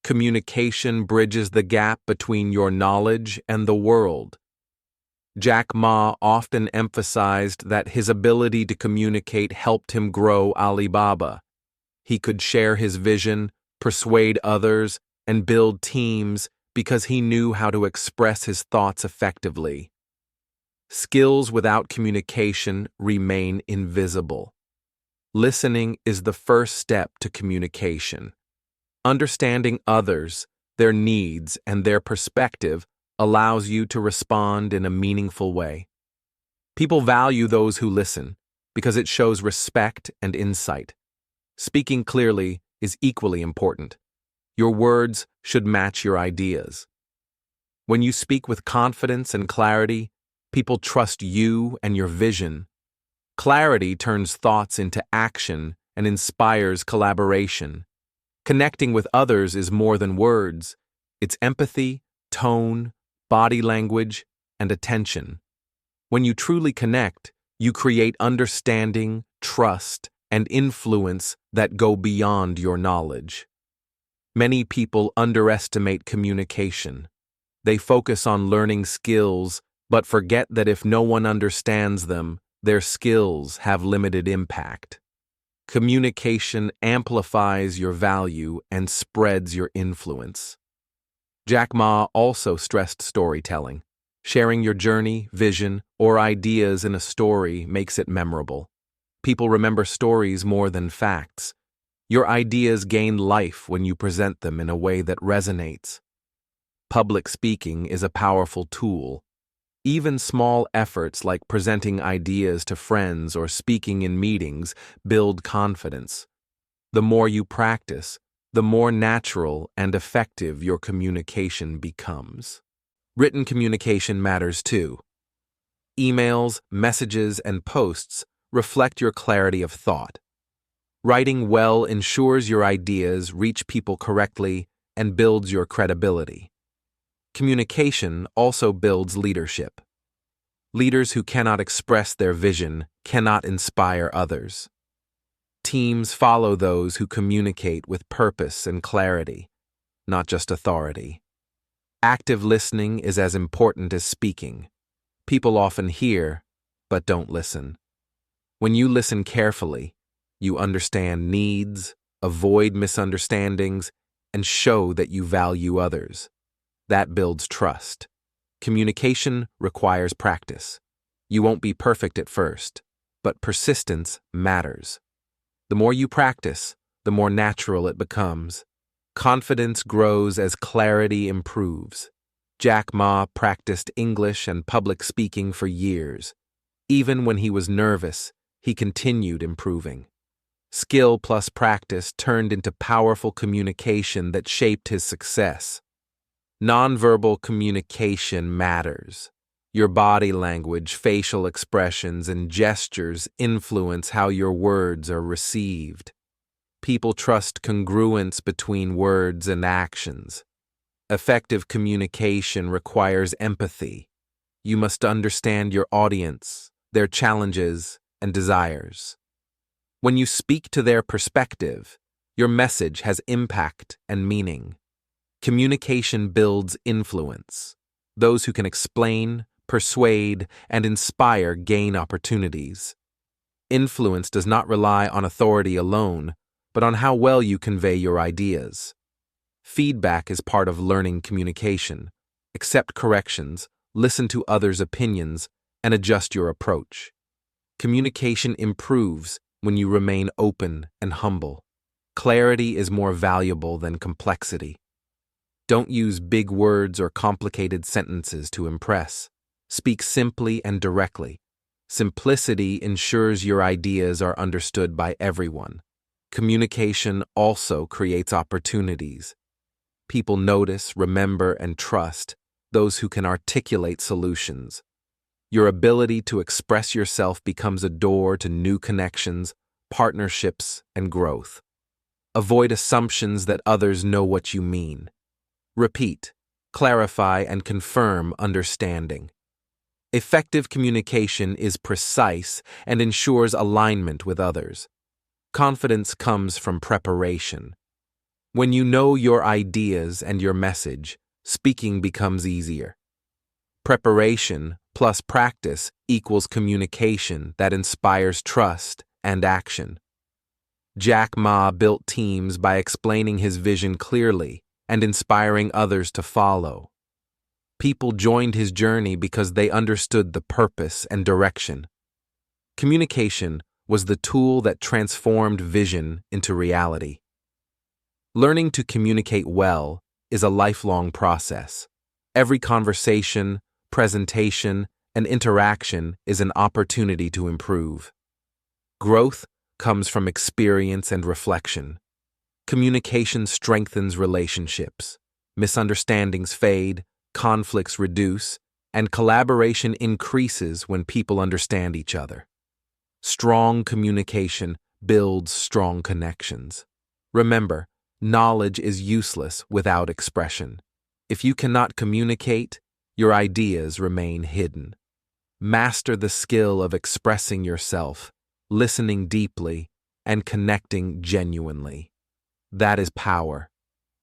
Communication bridges the gap between your knowledge and the world. Jack Ma often emphasized that his ability to communicate helped him grow Alibaba. He could share his vision, persuade others, and build teams because he knew how to express his thoughts effectively. Skills without communication remain invisible. Listening is the first step to communication. Understanding others, their needs, and their perspective allows you to respond in a meaningful way. People value those who listen because it shows respect and insight. Speaking clearly is equally important. Your words should match your ideas. When you speak with confidence and clarity, people trust you and your vision. Clarity turns thoughts into action and inspires collaboration. Connecting with others is more than words. It's empathy, tone, body language, and attention. When you truly connect, you create understanding, trust, and influence that go beyond your knowledge. Many people underestimate communication. They focus on learning skills, but forget that if no one understands them, their skills have limited impact. Communication amplifies your value and spreads your influence. Jack Ma also stressed storytelling. Sharing your journey, vision, or ideas in a story makes it memorable. People remember stories more than facts. Your ideas gain life when you present them in a way that resonates. Public speaking is a powerful tool. Even small efforts like presenting ideas to friends or speaking in meetings build confidence. The more you practice, the more natural and effective your communication becomes. Written communication matters too. Emails, messages, and posts reflect your clarity of thought. Writing well ensures your ideas reach people correctly and builds your credibility. Communication also builds leadership. Leaders who cannot express their vision cannot inspire others. Teams follow those who communicate with purpose and clarity, not just authority. Active listening is as important as speaking. People often hear, but don't listen. When you listen carefully, you understand needs, avoid misunderstandings, and show that you value others. That builds trust. Communication requires practice. You won't be perfect at first, but persistence matters. The more you practice, the more natural it becomes. Confidence grows as clarity improves. Jack Ma practiced English and public speaking for years. Even when he was nervous, he continued improving. Skill plus practice turned into powerful communication that shaped his success. Nonverbal communication matters. Your body language, facial expressions, and gestures influence how your words are received. People trust congruence between words and actions. Effective communication requires empathy. You must understand your audience, their challenges, and desires. When you speak to their perspective, your message has impact and meaning. Communication builds influence. Those who can explain, persuade, and inspire gain opportunities. Influence does not rely on authority alone, but on how well you convey your ideas. Feedback is part of learning communication. Accept corrections, listen to others' opinions, and adjust your approach. Communication improves when you remain open and humble. Clarity is more valuable than complexity. Don't use big words or complicated sentences to impress. Speak simply and directly. Simplicity ensures your ideas are understood by everyone. Communication also creates opportunities. People notice, remember, and trust those who can articulate solutions. Your ability to express yourself becomes a door to new connections, partnerships, and growth. Avoid assumptions that others know what you mean. Repeat, clarify, and confirm understanding. Effective communication is precise and ensures alignment with others. Confidence comes from preparation. When you know your ideas and your message, speaking becomes easier. Preparation plus practice equals communication that inspires trust and action. Jack Ma built teams by explaining his vision clearly and inspiring others to follow. People joined his journey because they understood the purpose and direction. Communication was the tool that transformed vision into reality. Learning to communicate well is a lifelong process. Every conversation, presentation, and interaction is an opportunity to improve. Growth comes from experience and reflection. Communication strengthens relationships. Misunderstandings fade, conflicts reduce, and collaboration increases when people understand each other. Strong communication builds strong connections. Remember, knowledge is useless without expression. If you cannot communicate, your ideas remain hidden. Master the skill of expressing yourself, listening deeply, and connecting genuinely. That is power.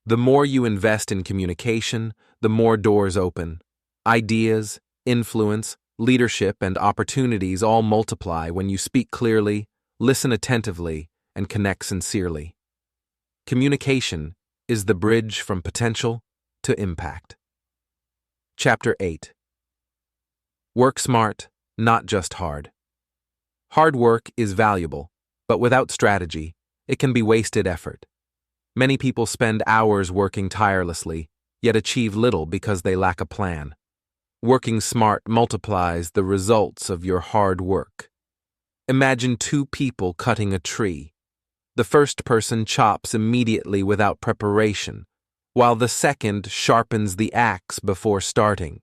The more you invest in communication, the more doors open. Ideas, influence, leadership, and opportunities all multiply when you speak clearly, listen attentively, and connect sincerely. Communication is the bridge from potential to impact. Chapter 8. Work smart, not just hard. Hard work is valuable, but without strategy, it can be wasted effort. Many people spend hours working tirelessly, yet achieve little because they lack a plan. Working smart multiplies the results of your hard work. Imagine two people cutting a tree. The first person chops immediately without preparation, while the second sharpens the axe before starting.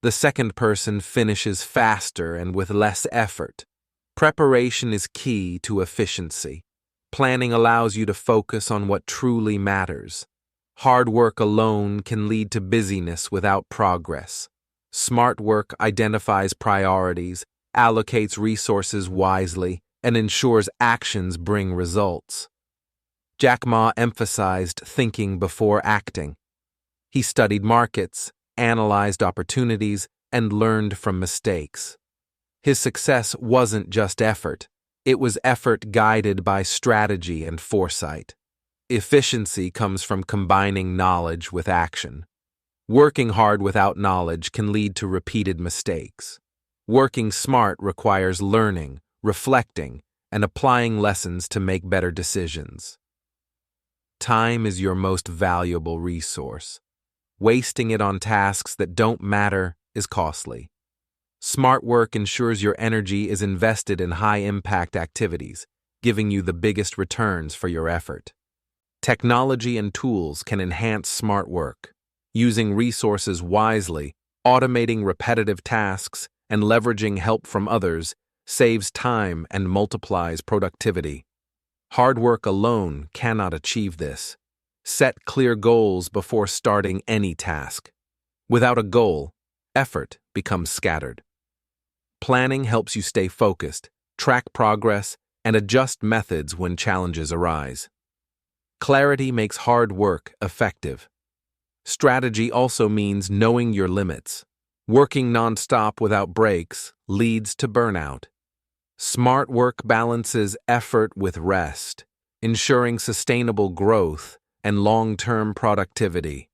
The second person finishes faster and with less effort. Preparation is key to efficiency. Planning allows you to focus on what truly matters. Hard work alone can lead to busyness without progress. Smart work identifies priorities, allocates resources wisely, and ensures actions bring results. Jack Ma emphasized thinking before acting. He studied markets, analyzed opportunities, and learned from mistakes. His success wasn't just effort. It was effort guided by strategy and foresight. Efficiency comes from combining knowledge with action. Working hard without knowledge can lead to repeated mistakes. Working smart requires learning, reflecting, and applying lessons to make better decisions. Time is your most valuable resource. Wasting it on tasks that don't matter is costly. Smart work ensures your energy is invested in high-impact activities, giving you the biggest returns for your effort. Technology and tools can enhance smart work. Using resources wisely, automating repetitive tasks, and leveraging help from others saves time and multiplies productivity. Hard work alone cannot achieve this. Set clear goals before starting any task. Without a goal, effort becomes scattered. Planning helps you stay focused, track progress, and adjust methods when challenges arise. Clarity makes hard work effective. Strategy also means knowing your limits. Working nonstop without breaks leads to burnout. Smart work balances effort with rest, ensuring sustainable growth and long-term productivity.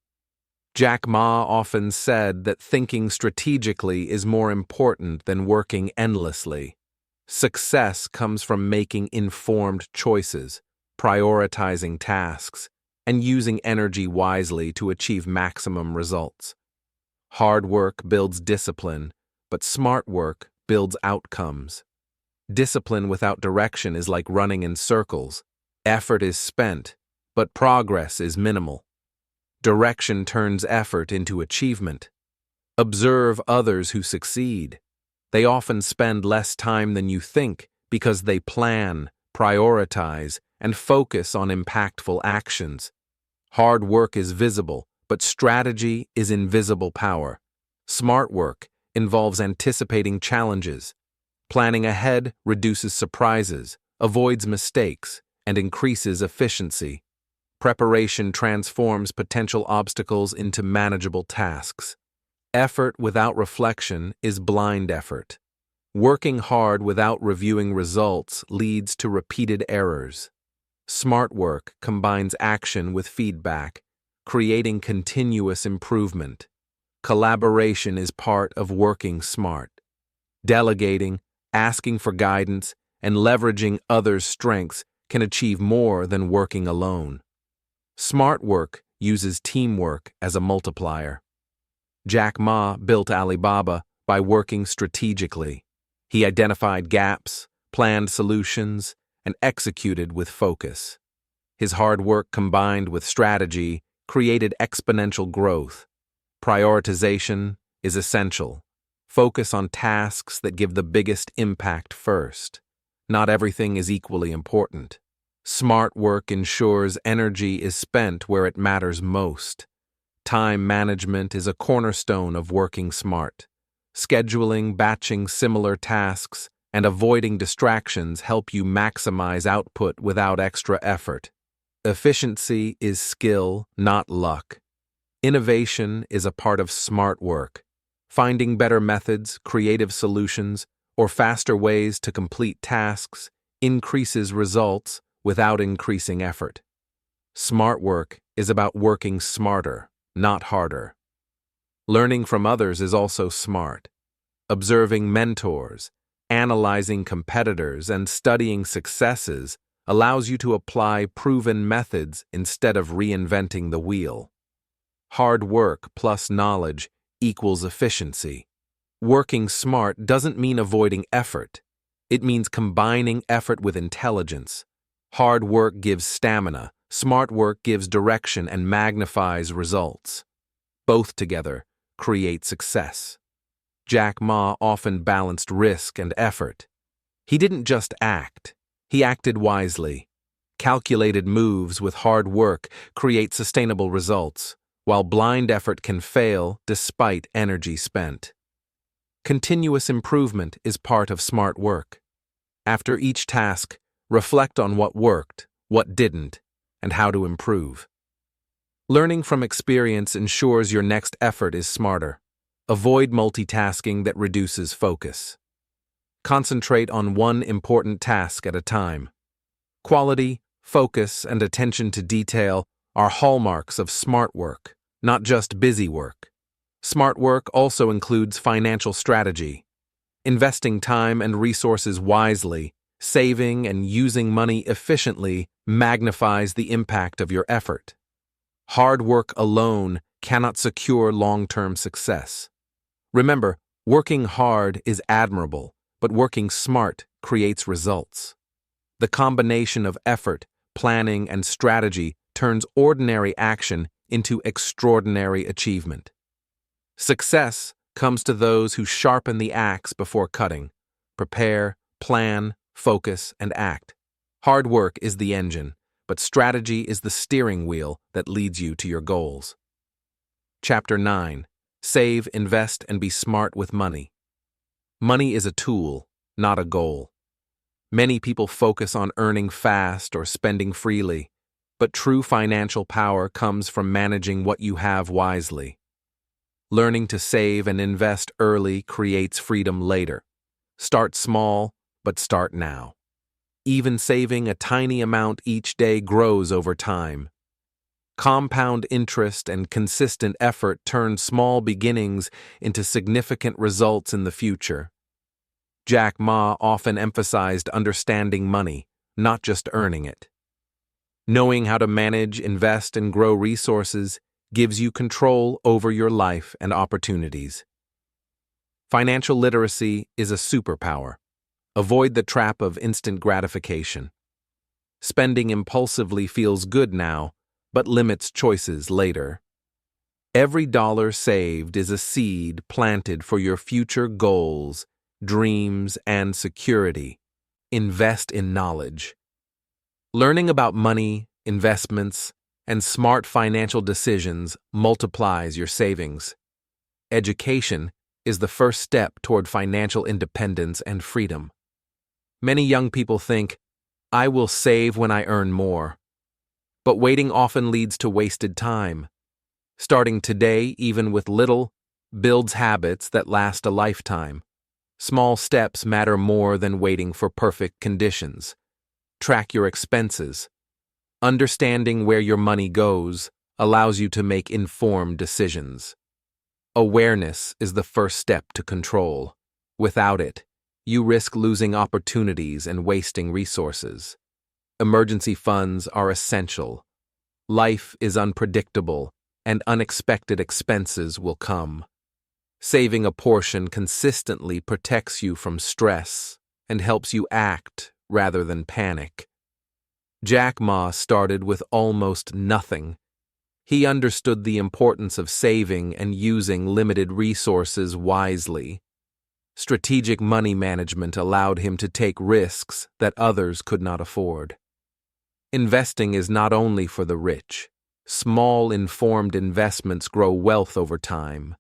Jack Ma often said that thinking strategically is more important than working endlessly. Success comes from making informed choices, prioritizing tasks, and using energy wisely to achieve maximum results. Hard work builds discipline, but smart work builds outcomes. Discipline without direction is like running in circles. Effort is spent, but progress is minimal. Direction turns effort into achievement. Observe others who succeed. They often spend less time than you think because they plan, prioritize, and focus on impactful actions. Hard work is visible, but strategy is invisible power. Smart work involves anticipating challenges. Planning ahead reduces surprises, avoids mistakes, and increases efficiency. Preparation transforms potential obstacles into manageable tasks. Effort without reflection is blind effort. Working hard without reviewing results leads to repeated errors. Smart work combines action with feedback, creating continuous improvement. Collaboration is part of working smart. Delegating, asking for guidance, and leveraging others' strengths can achieve more than working alone. Smart work uses teamwork as a multiplier. Jack Ma built Alibaba by working strategically. He identified gaps, planned solutions, and executed with focus. His hard work combined with strategy created exponential growth. Prioritization is essential. Focus on tasks that give the biggest impact first. Not everything is equally important. Smart work ensures energy is spent where it matters most. Time management is a cornerstone of working smart. Scheduling, batching similar tasks, and avoiding distractions help you maximize output without extra effort. Efficiency is skill, not luck. Innovation is a part of smart work. Finding better methods, creative solutions, or faster ways to complete tasks increases results without increasing effort. Smart work is about working smarter, not harder. Learning from others is also smart. Observing mentors, analyzing competitors, and studying successes allows you to apply proven methods instead of reinventing the wheel. Hard work plus knowledge equals efficiency. Working smart doesn't mean avoiding effort. It means combining effort with intelligence. Hard work gives stamina, smart work gives direction and magnifies results. Both together create success. Jack Ma often balanced risk and effort. He didn't just act, he acted wisely. Calculated moves with hard work create sustainable results, while blind effort can fail despite energy spent. Continuous improvement is part of smart work. After each task, reflect on what worked, what didn't, and how to improve. Learning from experience ensures your next effort is smarter. Avoid multitasking that reduces focus. Concentrate on one important task at a time. Quality, focus, and attention to detail are hallmarks of smart work, not just busy work. Smart work also includes financial strategy. Investing time and resources wisely, saving and using money efficiently magnifies the impact of your effort. Hard work alone cannot secure long-term success. Remember, working hard is admirable, but working smart creates results. The combination of effort, planning, and strategy turns ordinary action into extraordinary achievement. Success comes to those who sharpen the axe before cutting, prepare, plan, focus, and act. Hard work is the engine, but strategy is the steering wheel that leads you to your goals. Chapter 9. Save, invest, and be smart with money. Money is a tool, not a goal. Many people focus on earning fast or spending freely, but true financial power comes from managing what you have wisely. Learning to save and invest early creates freedom later. Start small, but start now. Even saving a tiny amount each day grows over time. Compound interest and consistent effort turn small beginnings into significant results in the future. Jack Ma often emphasized understanding money, not just earning it. Knowing how to manage, invest, and grow resources gives you control over your life and opportunities. Financial literacy is a superpower. Avoid the trap of instant gratification. Spending impulsively feels good now, but limits choices later. Every dollar saved is a seed planted for your future goals, dreams, and security. Invest in knowledge. Learning about money, investments, and smart financial decisions multiplies your savings. Education is the first step toward financial independence and freedom. Many young people think, "I will save when I earn more." But waiting often leads to wasted time. Starting today, even with little, builds habits that last a lifetime. Small steps matter more than waiting for perfect conditions. Track your expenses. Understanding where your money goes allows you to make informed decisions. Awareness is the first step to control. Without it, you risk losing opportunities and wasting resources. Emergency funds are essential. Life is unpredictable, and unexpected expenses will come. Saving a portion consistently protects you from stress and helps you act rather than panic. Jack Ma started with almost nothing. He understood the importance of saving and using limited resources wisely. Strategic money management allowed him to take risks that others could not afford. Investing is not only for the rich. Small, informed investments grow wealth over time.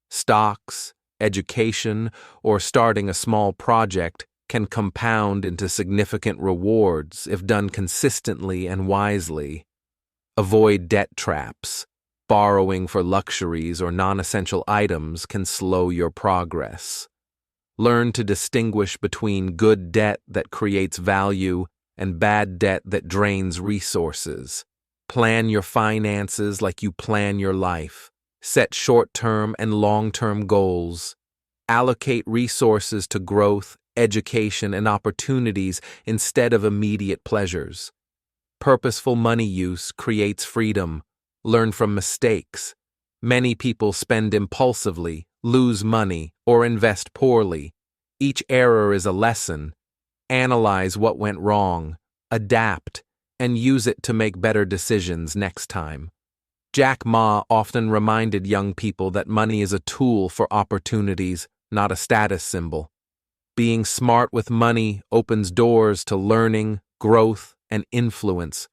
Stocks, education, or starting a small project can compound into significant rewards if done consistently and wisely. Avoid debt traps. Borrowing for luxuries or non-essential items can slow your progress. Learn to distinguish between good debt that creates value and bad debt that drains resources. Plan your finances like you plan your life. Set short-term and long-term goals. Allocate resources to growth, education, and opportunities instead of immediate pleasures. Purposeful money use creates freedom. Learn from mistakes. Many people spend impulsively, lose money, or invest poorly. Each error is a lesson. Analyze what went wrong, adapt, and use it to make better decisions next time. Jack Ma often reminded young people that money is a tool for opportunities, not a status symbol. Being smart with money opens doors to learning, growth, and influence.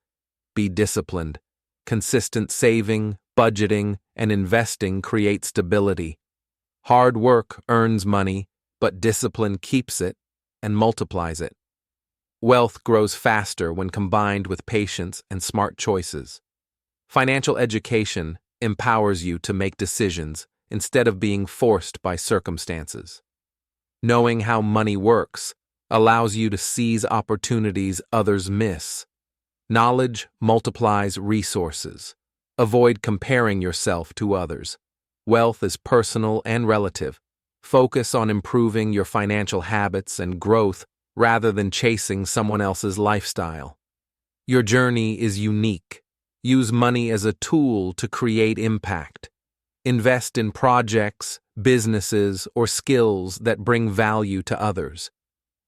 Be disciplined. Consistent saving, budgeting, and investing create stability. Hard work earns money, but discipline keeps it and multiplies it. Wealth grows faster when combined with patience and smart choices. Financial education empowers you to make decisions instead of being forced by circumstances. Knowing how money works allows you to seize opportunities others miss. Knowledge multiplies resources. Avoid comparing yourself to others. Wealth is personal and relative. Focus on improving your financial habits and growth rather than chasing someone else's lifestyle. Your journey is unique. Use money as a tool to create impact. Invest in projects, businesses, or skills that bring value to others.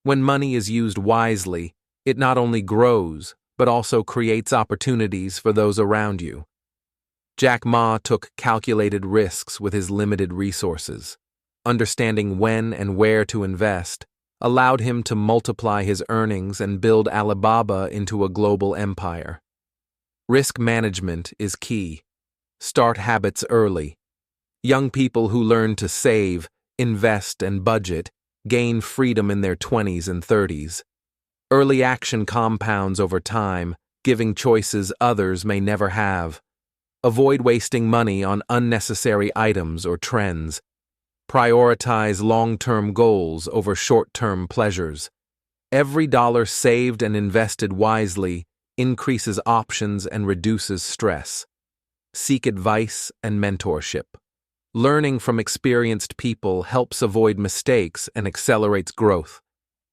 When money is used wisely, it not only grows, but also creates opportunities for those around you. Jack Ma took calculated risks with his limited resources. Understanding when and where to invest allowed him to multiply his earnings and build Alibaba into a global empire. Risk management is key. Start habits early. Young people who learn to save, invest, and budget gain freedom in their 20s and 30s. Early action compounds over time, giving choices others may never have. Avoid wasting money on unnecessary items or trends. Prioritize long-term goals over short-term pleasures. Every dollar saved and invested wisely increases options and reduces stress. Seek advice and mentorship. Learning from experienced people helps avoid mistakes and accelerates growth.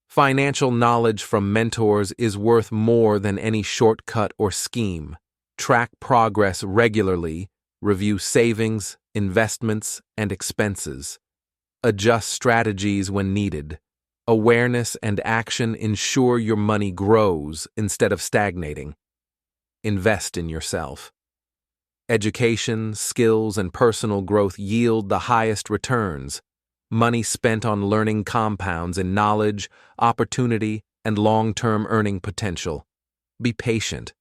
Financial knowledge from mentors is worth more than any shortcut or scheme. Track progress regularly, review savings, investments, and expenses. Adjust strategies when needed. Awareness and action ensure your money grows instead of stagnating. Invest in yourself. Education, skills, and personal growth yield the highest returns. Money spent on learning compounds in knowledge, opportunity, and long-term earning potential. Be patient.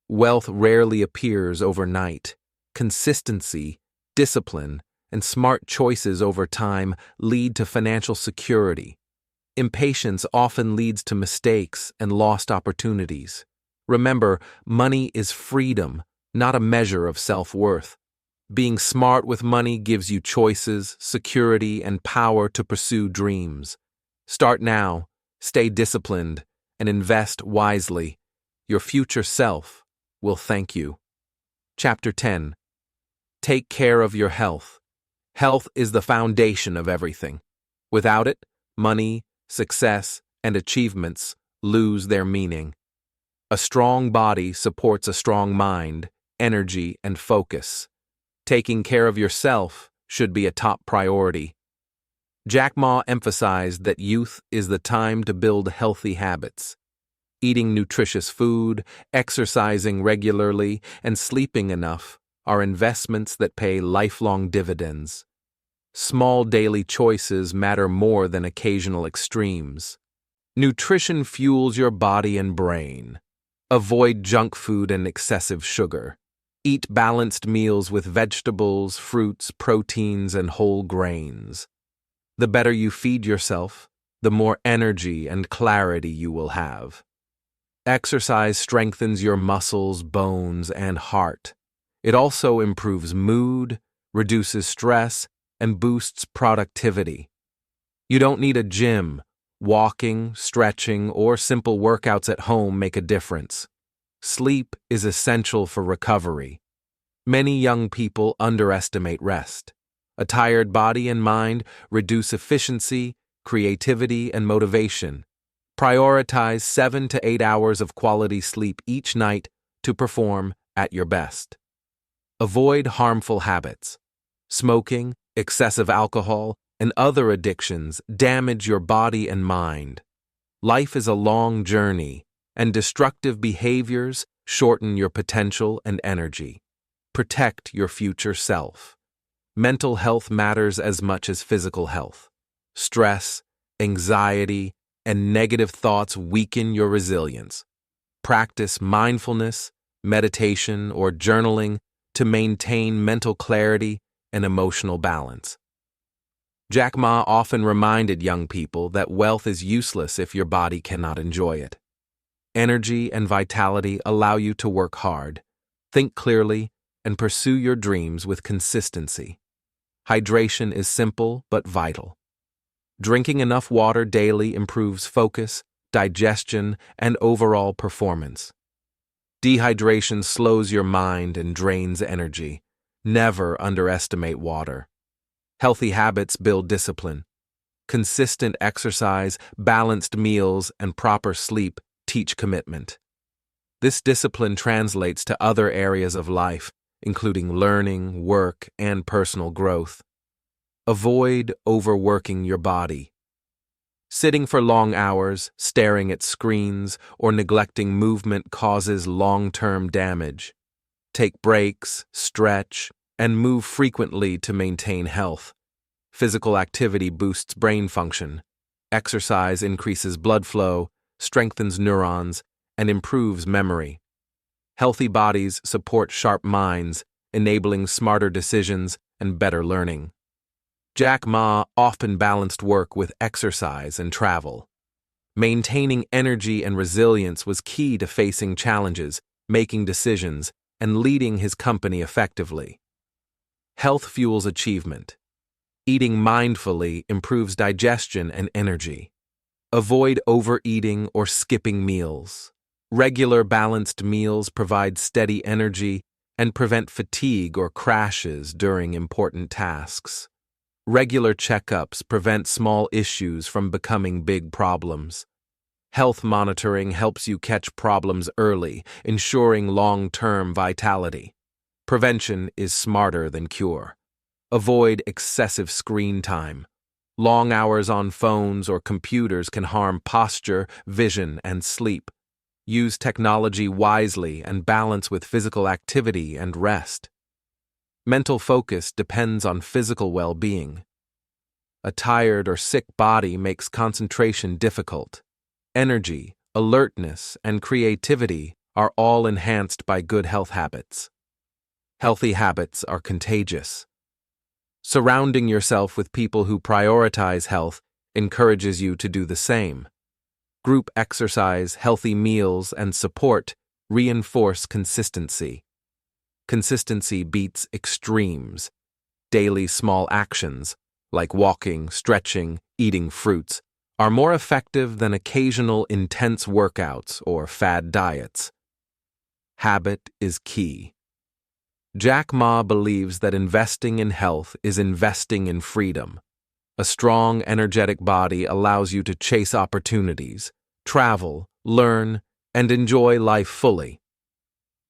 Wealth rarely appears overnight. Consistency, discipline, and smart choices over time lead to financial security. Impatience often leads to mistakes and lost opportunities. Remember, money is freedom, not a measure of self-worth. Being smart with money gives you choices, security, and power to pursue dreams. Start now, stay disciplined, and invest wisely. Your future self will thank you. Chapter 10. Take care of your health. Health is the foundation of everything. Without it, money, success, and achievements lose their meaning. A strong body supports a strong mind, energy, and focus. Taking care of yourself should be a top priority. Jack Ma emphasized that youth is the time to build healthy habits. Eating nutritious food, exercising regularly, and sleeping enough are investments that pay lifelong dividends. Small daily choices matter more than occasional extremes. Nutrition fuels your body and brain. Avoid junk food and excessive sugar. Eat balanced meals with vegetables, fruits, proteins, and whole grains. The better you feed yourself, the more energy and clarity you will have. Exercise strengthens your muscles, bones, and heart. It also improves mood, reduces stress, and boosts productivity. You don't need a gym. Walking, stretching, or simple workouts at home make a difference. Sleep is essential for recovery. Many young people underestimate rest. A tired body and mind reduce efficiency, creativity, and motivation. Prioritize 7 to 8 hours of quality sleep each night to perform at your best. Avoid harmful habits. Smoking, excessive alcohol, and other addictions damage your body and mind. Life is a long journey, and destructive behaviors shorten your potential and energy. Protect your future self. Mental health matters as much as physical health. Stress, anxiety, and negative thoughts weaken your resilience. Practice mindfulness, meditation, or journaling to maintain mental clarity and emotional balance. Jack Ma often reminded young people that wealth is useless if your body cannot enjoy it. Energy and vitality allow you to work hard, think clearly, and pursue your dreams with consistency. Hydration is simple but vital. Drinking enough water daily improves focus, digestion, and overall performance. Dehydration slows your mind and drains energy. Never underestimate water. Healthy habits build discipline. Consistent exercise, balanced meals, and proper sleep teach commitment. This discipline translates to other areas of life, including learning, work, and personal growth. Avoid overworking your body. Sitting for long hours, staring at screens, or neglecting movement causes long-term damage. Take breaks, stretch, and move frequently to maintain health. Physical activity boosts brain function. Exercise increases blood flow, strengthens neurons, and improves memory. Healthy bodies support sharp minds, enabling smarter decisions and better learning. Jack Ma often balanced work with exercise and travel. Maintaining energy and resilience was key to facing challenges, making decisions, and leading his company effectively. Health fuels achievement. Eating mindfully improves digestion and energy. Avoid overeating or skipping meals. Regular balanced meals provide steady energy and prevent fatigue or crashes during important tasks. Regular checkups prevent small issues from becoming big problems. Health monitoring helps you catch problems early, ensuring long-term vitality. Prevention is smarter than cure. Avoid excessive screen time. Long hours on phones or computers can harm posture, vision, and sleep. Use technology wisely and balance with physical activity and rest. Mental focus depends on physical well-being. A tired or sick body makes concentration difficult. Energy, alertness, and creativity are all enhanced by good health habits. Healthy habits are contagious. Surrounding yourself with people who prioritize health encourages you to do the same. Group exercise, healthy meals, and support reinforce consistency. Consistency beats extremes. Daily small actions, like walking, stretching, eating fruits, are more effective than occasional intense workouts or fad diets. Habit is key. Jack Ma believes that investing in health is investing in freedom. A strong, energetic body allows you to chase opportunities, travel, learn, and enjoy life fully.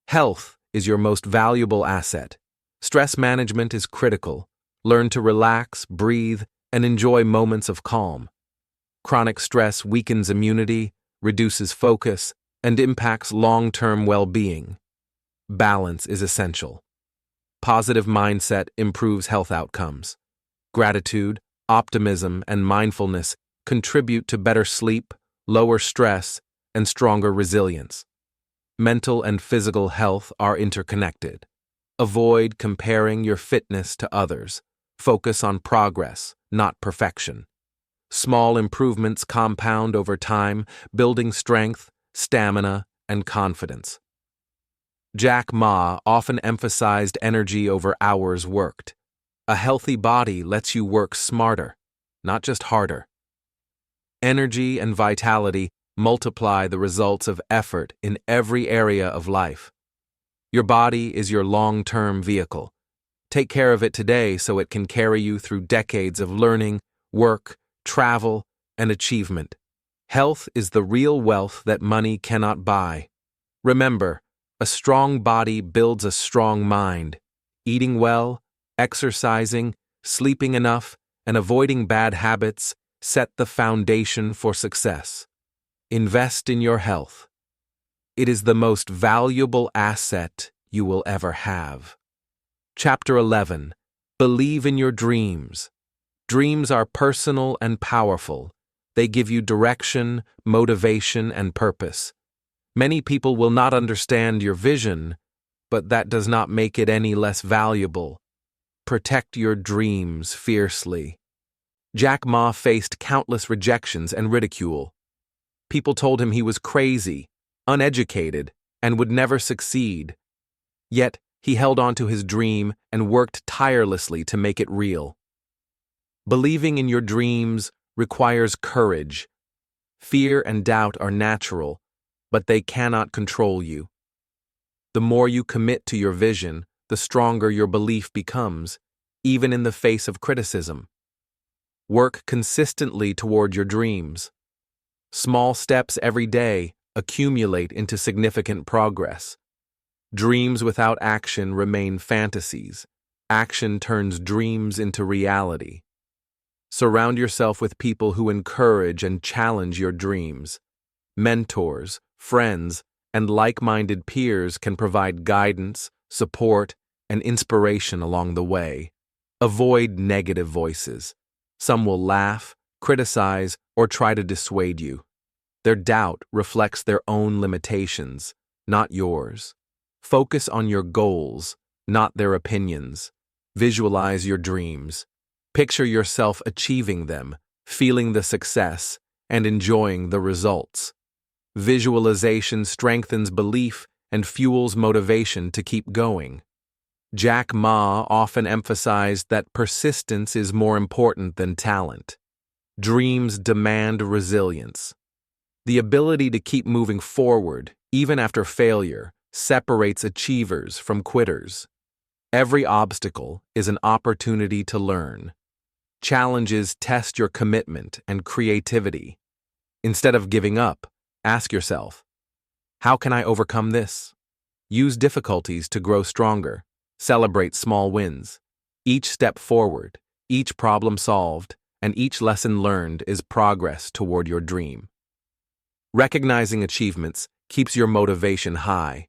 Health is your most valuable asset. Stress management is critical. Learn to relax, breathe, and enjoy moments of calm. Chronic stress weakens immunity, reduces focus, and impacts long-term well-being. Balance is essential. Positive mindset improves health outcomes. Gratitude, optimism, and mindfulness contribute to better sleep, lower stress, and stronger resilience. Mental and physical health are interconnected. Avoid comparing your fitness to others. Focus on progress, not perfection. Small improvements compound over time, building strength, stamina, and confidence. Jack Ma often emphasized energy over hours worked. A healthy body lets you work smarter, not just harder. Energy and vitality multiply the results of effort in every area of life. Your body is your long-term vehicle. Take care of it today so it can carry you through decades of learning, work, travel, and achievement. Health is the real wealth that money cannot buy. Remember, a strong body builds a strong mind. Eating well, exercising, sleeping enough, and avoiding bad habits set the foundation for success. Invest in your health. It is the most valuable asset you will ever have. Chapter 11. Believe in your dreams. Dreams are personal and powerful. They give you direction, motivation, and purpose. Many people will not understand your vision, but that does not make it any less valuable. Protect your dreams fiercely. Jack Ma faced countless rejections and ridicule. People told him he was crazy, uneducated, and would never succeed. Yet, he held on to his dream and worked tirelessly to make it real. Believing in your dreams requires courage. Fear and doubt are natural, but they cannot control you. The more you commit to your vision, the stronger your belief becomes, even in the face of criticism. Work consistently toward your dreams. Small steps every day accumulate into significant progress. Dreams without action remain fantasies. Action turns dreams into reality. Surround yourself with people who encourage and challenge your dreams. Mentors, friends, and like-minded peers can provide guidance, support, and inspiration along the way. Avoid negative voices. Some will laugh, criticize, or try to dissuade you. Their doubt reflects their own limitations, not yours. Focus on your goals, not their opinions. Visualize your dreams. Picture yourself achieving them, feeling the success, and enjoying the results. Visualization strengthens belief and fuels motivation to keep going. Jack Ma often emphasized that persistence is more important than talent. Dreams demand resilience. The ability to keep moving forward, even after failure, separates achievers from quitters. Every obstacle is an opportunity to learn. Challenges test your commitment and creativity. Instead of giving up, ask yourself, how can I overcome this? Use difficulties to grow stronger. Celebrate small wins. Each step forward, each problem solved, and each lesson learned is progress toward your dream. Recognizing achievements keeps your motivation high.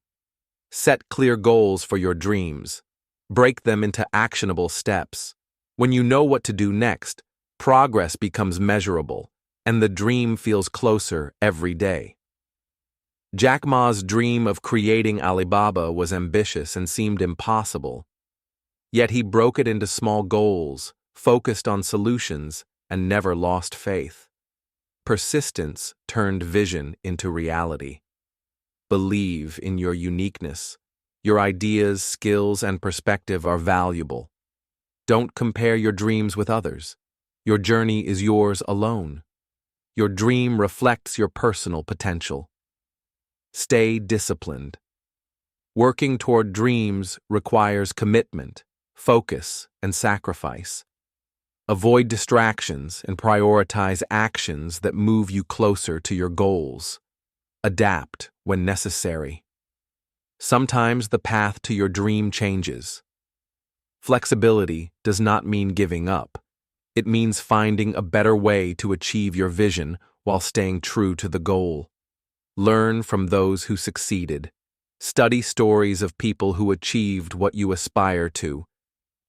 Set clear goals for your dreams. Break them into actionable steps. When you know what to do next, progress becomes measurable, and the dream feels closer every day. Jack Ma's dream of creating Alibaba was ambitious and seemed impossible. Yet he broke it into small goals, focused on solutions, and never lost faith. Persistence turned vision into reality. Believe in your uniqueness. Your ideas, skills, and perspective are valuable. Don't compare your dreams with others. Your journey is yours alone. Your dream reflects your personal potential. Stay disciplined. Working toward dreams requires commitment, focus, and sacrifice. Avoid distractions and prioritize actions that move you closer to your goals. Adapt when necessary. Sometimes the path to your dream changes. Flexibility does not mean giving up. It means finding a better way to achieve your vision while staying true to the goal. Learn from those who succeeded. Study stories of people who achieved what you aspire to.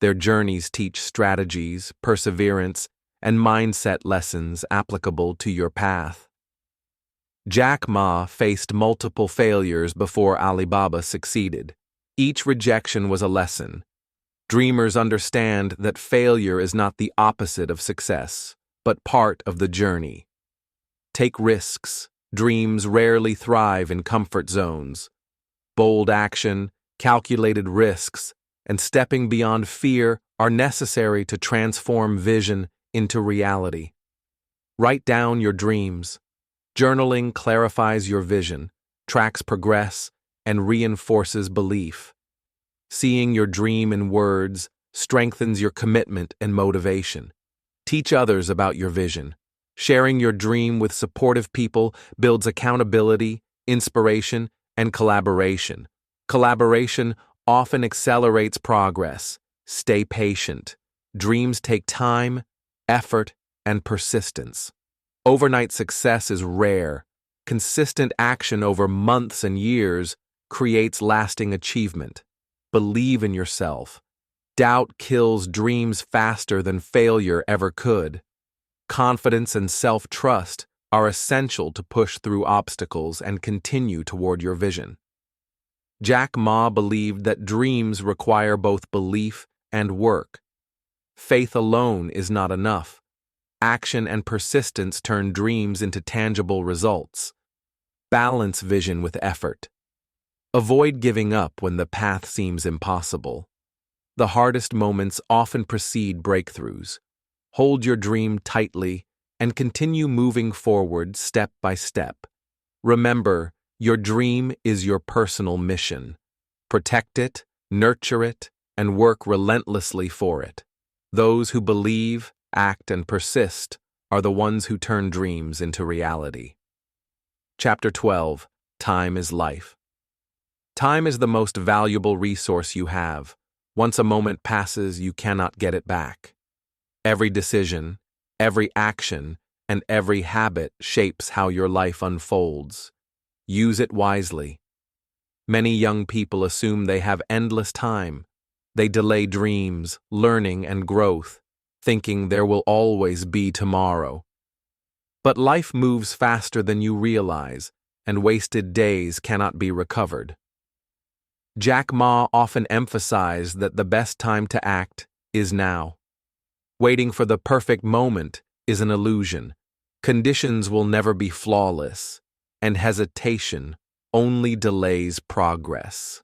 Their journeys teach strategies, perseverance, and mindset lessons applicable to your path. Jack Ma faced multiple failures before Alibaba succeeded. Each rejection was a lesson. Dreamers understand that failure is not the opposite of success, but part of the journey. Take risks. Dreams rarely thrive in comfort zones. Bold action, calculated risks, and stepping beyond fear are necessary to transform vision into reality. Write down your dreams. Journaling clarifies your vision, tracks progress, and reinforces belief. Seeing your dream in words strengthens your commitment and motivation. Teach others about your vision. Sharing your dream with supportive people builds accountability, inspiration, and collaboration. Collaboration often accelerates progress. Stay patient. Dreams take time, effort, and persistence. Overnight success is rare. Consistent action over months and years creates lasting achievement. Believe in yourself. Doubt kills dreams faster than failure ever could. Confidence and self-trust are essential to push through obstacles and continue toward your vision. Jack Ma believed that dreams require both belief and work. Faith alone is not enough. Action and persistence turn dreams into tangible results. Balance vision with effort. Avoid giving up when the path seems impossible. The hardest moments often precede breakthroughs. Hold your dream tightly and continue moving forward step by step. Remember, your dream is your personal mission. Protect it, nurture it, and work relentlessly for it. Those who believe, act, and persist are the ones who turn dreams into reality. Chapter 12. Time is life. Time is the most valuable resource you have. Once a moment passes, you cannot get it back. Every decision, every action, and every habit shapes how your life unfolds. Use it wisely. Many young people assume they have endless time. They delay dreams, learning, and growth, thinking there will always be tomorrow. But life moves faster than you realize, and wasted days cannot be recovered. Jack Ma often emphasized that the best time to act is now. Waiting for the perfect moment is an illusion. Conditions will never be flawless, and hesitation only delays progress.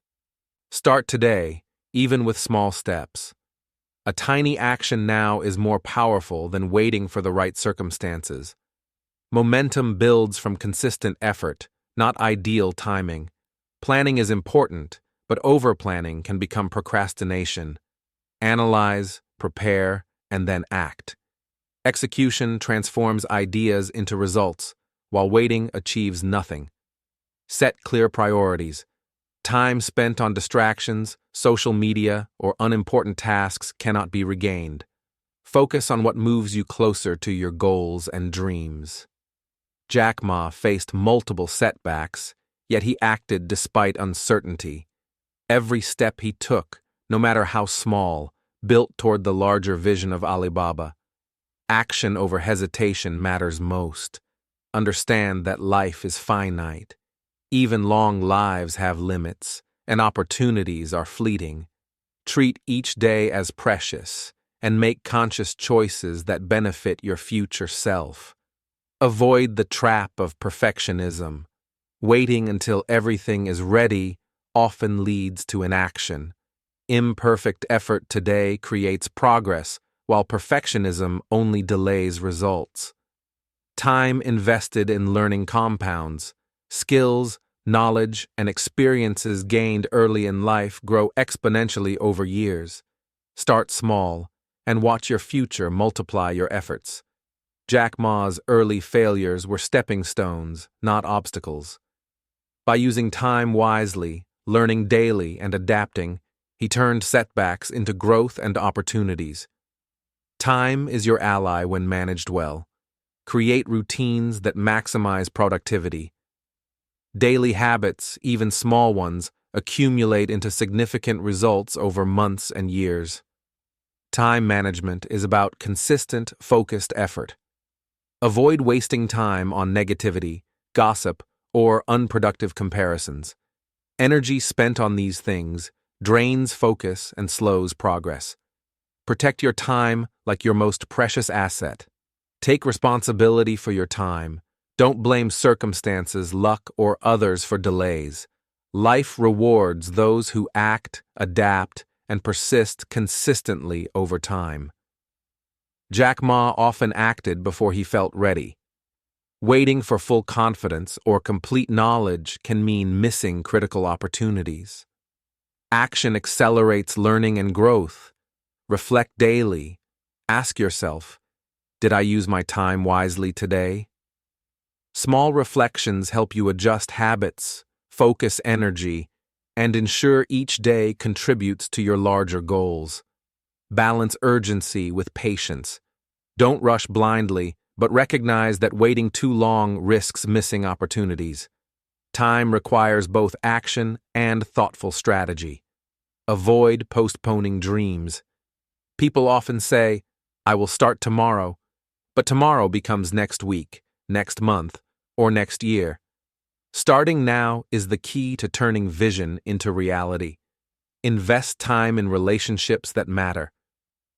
Start today, even with small steps. A tiny action now is more powerful than waiting for the right circumstances. Momentum builds from consistent effort, not ideal timing. Planning is important, but over-planning can become procrastination. Analyze, prepare, and then act. Execution transforms ideas into results, while waiting achieves nothing. Set clear priorities. Time spent on distractions, social media, or unimportant tasks cannot be regained. Focus on what moves you closer to your goals and dreams. Jack Ma faced multiple setbacks, yet he acted despite uncertainty. Every step he took, no matter how small, built toward the larger vision of Alibaba. Action over hesitation matters most. Understand that life is finite. Even long lives have limits, and opportunities are fleeting. Treat each day as precious, and make conscious choices that benefit your future self. Avoid the trap of perfectionism. Waiting until everything is ready often leads to inaction. Imperfect effort today creates progress, while perfectionism only delays results. Time invested in learning compounds. Skills, knowledge, and experiences gained early in life grow exponentially over years. Start small, and watch your future multiply your efforts. Jack Ma's early failures were stepping stones, not obstacles. By using time wisely, learning daily, and adapting, he turned setbacks into growth and opportunities. Time is your ally when managed well. Create routines that maximize productivity. Daily habits, even small ones, accumulate into significant results over months and years. Time management is about consistent, focused effort. Avoid wasting time on negativity, gossip, or unproductive comparisons. Energy spent on these things drains focus and slows progress. Protect your time like your most precious asset. Take responsibility for your time. Don't blame circumstances, luck, or others for delays. Life rewards those who act, adapt, and persist consistently over time. Jack Ma often acted before he felt ready. Waiting for full confidence or complete knowledge can mean missing critical opportunities. Action accelerates learning and growth. Reflect daily. Ask yourself, did I use my time wisely today? Small reflections help you adjust habits, focus energy, and ensure each day contributes to your larger goals. Balance urgency with patience. Don't rush blindly, but recognize that waiting too long risks missing opportunities. Time requires both action and thoughtful strategy. Avoid postponing dreams. People often say, I will start tomorrow, but tomorrow becomes next week, next month, or next year. Starting now is the key to turning vision into reality. Invest time in relationships that matter.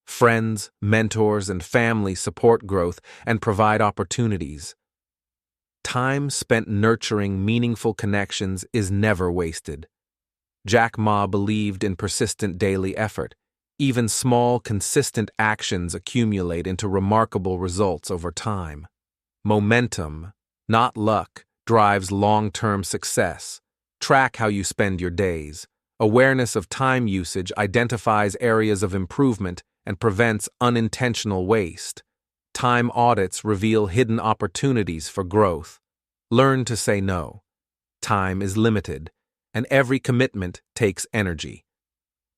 Friends, mentors, and family support growth and provide opportunities. Time spent nurturing meaningful connections is never wasted. Jack Ma believed in persistent daily effort. Even small, consistent actions accumulate into remarkable results over time. Momentum, not luck, drives long-term success. Track how you spend your days. Awareness of time usage identifies areas of improvement and prevents unintentional waste. Time audits reveal hidden opportunities for growth. Learn to say no. Time is limited, and every commitment takes energy.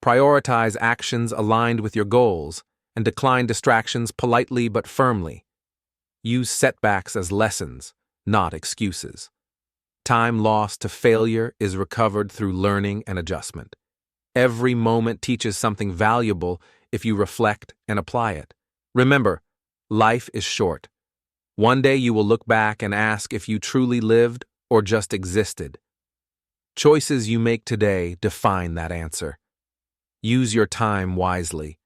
Prioritize actions aligned with your goals and decline distractions politely but firmly. Use setbacks as lessons, not excuses. Time lost to failure is recovered through learning and adjustment. Every moment teaches something valuable if you reflect and apply it. Remember, life is short. One day you will look back and ask if you truly lived or just existed. Choices you make today define that answer. Use your time wisely.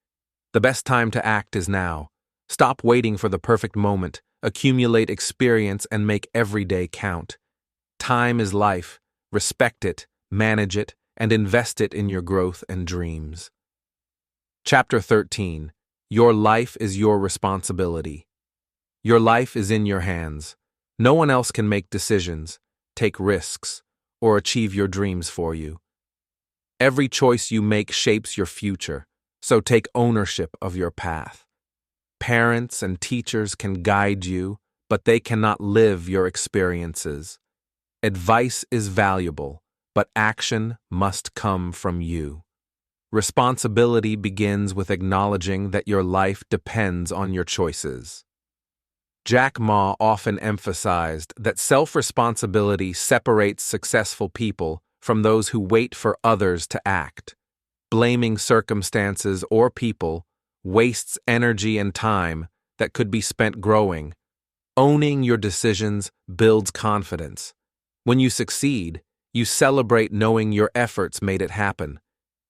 The best time to act is now. Stop waiting for the perfect moment, accumulate experience, and make every day count. Time is life. Respect it, manage it, and invest it in your growth and dreams. Chapter 13. Your life is your responsibility. Your life is in your hands. No one else can make decisions, take risks, or achieve your dreams for you. Every choice you make shapes your future, so take ownership of your path. Parents and teachers can guide you, but they cannot live your experiences. Advice is valuable, but action must come from you. Responsibility begins with acknowledging that your life depends on your choices. Jack Ma often emphasized that self-responsibility separates successful people from those who wait for others to act. Blaming circumstances or people wastes energy and time that could be spent growing. Owning your decisions builds confidence. When you succeed, you celebrate knowing your efforts made it happen.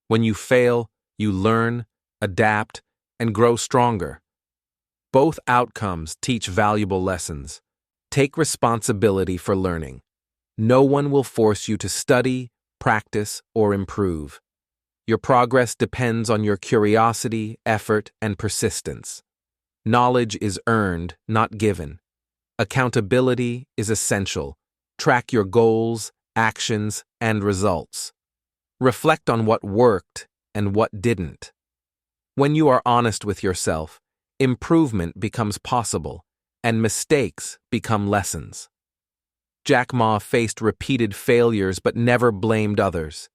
When you fail, you learn, adapt, and grow stronger. Both outcomes teach valuable lessons. Take responsibility for learning. No one will force you to study, practice, or improve. Your progress depends on your curiosity, effort, and persistence. Knowledge is earned, not given. Accountability is essential. Track your goals, actions, and results. Reflect on what worked and what didn't. When you are honest with yourself, improvement becomes possible, and mistakes become lessons. Jack Ma faced repeated failures but never blamed others.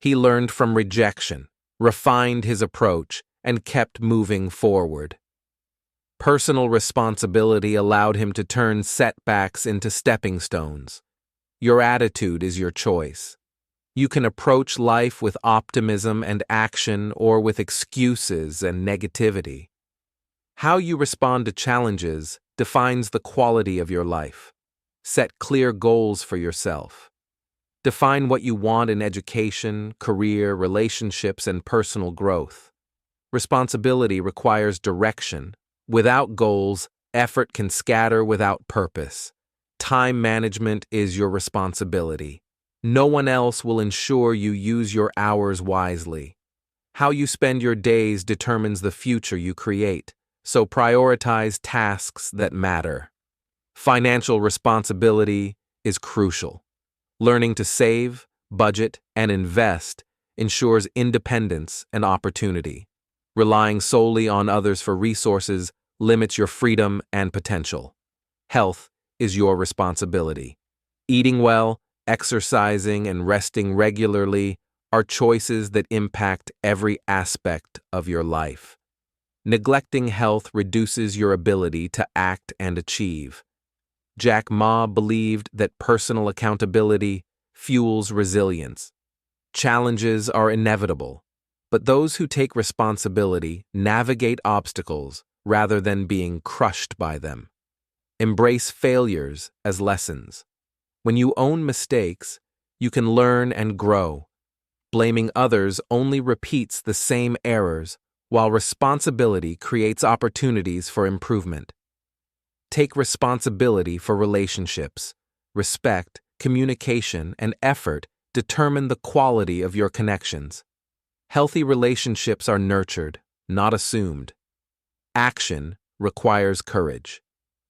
He learned from rejection, refined his approach, and kept moving forward. Personal responsibility allowed him to turn setbacks into stepping stones. Your attitude is your choice. You can approach life with optimism and action or with excuses and negativity. How you respond to challenges defines the quality of your life. Set clear goals for yourself. Define what you want in education, career, relationships, and personal growth. Responsibility requires direction. Without goals, effort can scatter without purpose. Time management is your responsibility. No one else will ensure you use your hours wisely. How you spend your days determines the future you create, so prioritize tasks that matter. Financial responsibility is crucial. Learning to save, budget, and invest ensures independence and opportunity. Relying solely on others for resources limits your freedom and potential. Health is your responsibility. Eating well, exercising, and resting regularly are choices that impact every aspect of your life. Neglecting health reduces your ability to act and achieve. Jack Ma believed that personal accountability fuels resilience. Challenges are inevitable, but those who take responsibility navigate obstacles rather than being crushed by them. Embrace failures as lessons. When you own mistakes, you can learn and grow. Blaming others only repeats the same errors, while responsibility creates opportunities for improvement. Take responsibility for relationships. Respect, communication, and effort determine the quality of your connections. Healthy relationships are nurtured, not assumed. Action requires courage.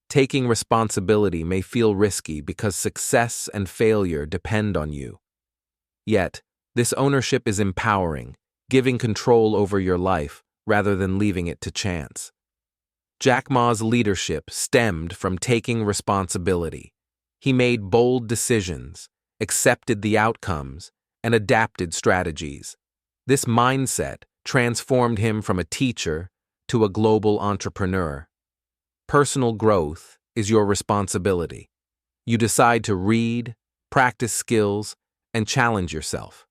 Taking responsibility may feel risky because success and failure depend on you. Yet, this ownership is empowering, giving control over your life rather than leaving it to chance. Jack Ma's leadership stemmed from taking responsibility. He made bold decisions, accepted the outcomes, and adapted strategies. This mindset transformed him from a teacher to a global entrepreneur. Personal growth is your responsibility. You decide to read, practice skills, and challenge yourself.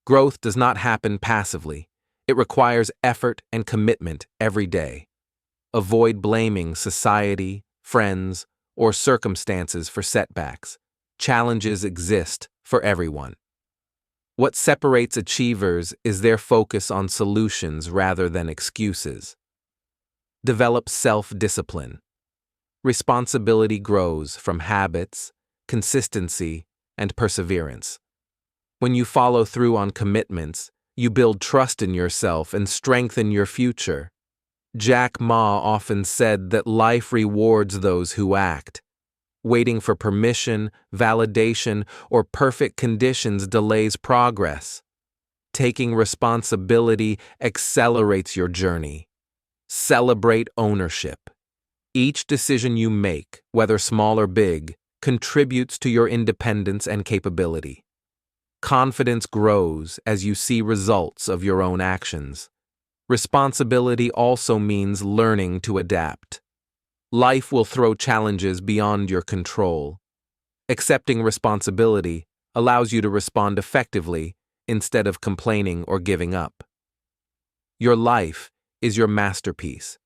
Growth does not happen passively. It requires effort and commitment every day. Avoid blaming society, friends, or circumstances for setbacks. Challenges exist for everyone. What separates achievers is their focus on solutions rather than excuses. Develop self-discipline. Responsibility grows from habits, consistency, and perseverance. When you follow through on commitments, you build trust in yourself and strengthen your future. Jack Ma often said that life rewards those who act. Waiting for permission, validation, or perfect conditions delays progress. Taking responsibility accelerates your journey. Celebrate ownership. Each decision you make, whether small or big, contributes to your independence and capability. Confidence grows as you see results of your own actions. Responsibility also means learning to adapt. Life will throw challenges beyond your control. Accepting responsibility allows you to respond effectively instead of complaining or giving up. Your life is your masterpiece.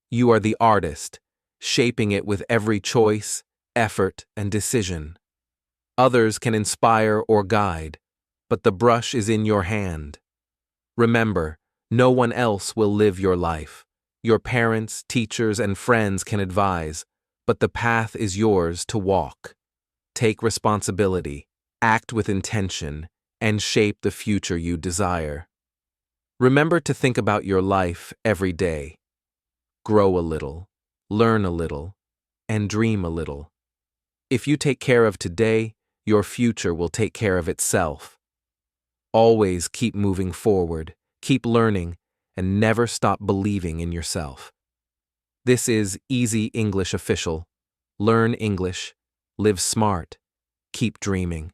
You are the artist, shaping it with every choice, effort, and decision. Others can inspire or guide, but the brush is in your hand. Remember, no one else will live your life. Your parents, teachers, and friends can advise, but the path is yours to walk. Take responsibility, act with intention, and shape the future you desire. Remember to think about your life every day. Grow a little, learn a little, and dream a little. If you take care of today, your future will take care of itself. Always keep moving forward, keep learning, and never stop believing in yourself. This is Easy English Official. Learn English, live smart, keep dreaming.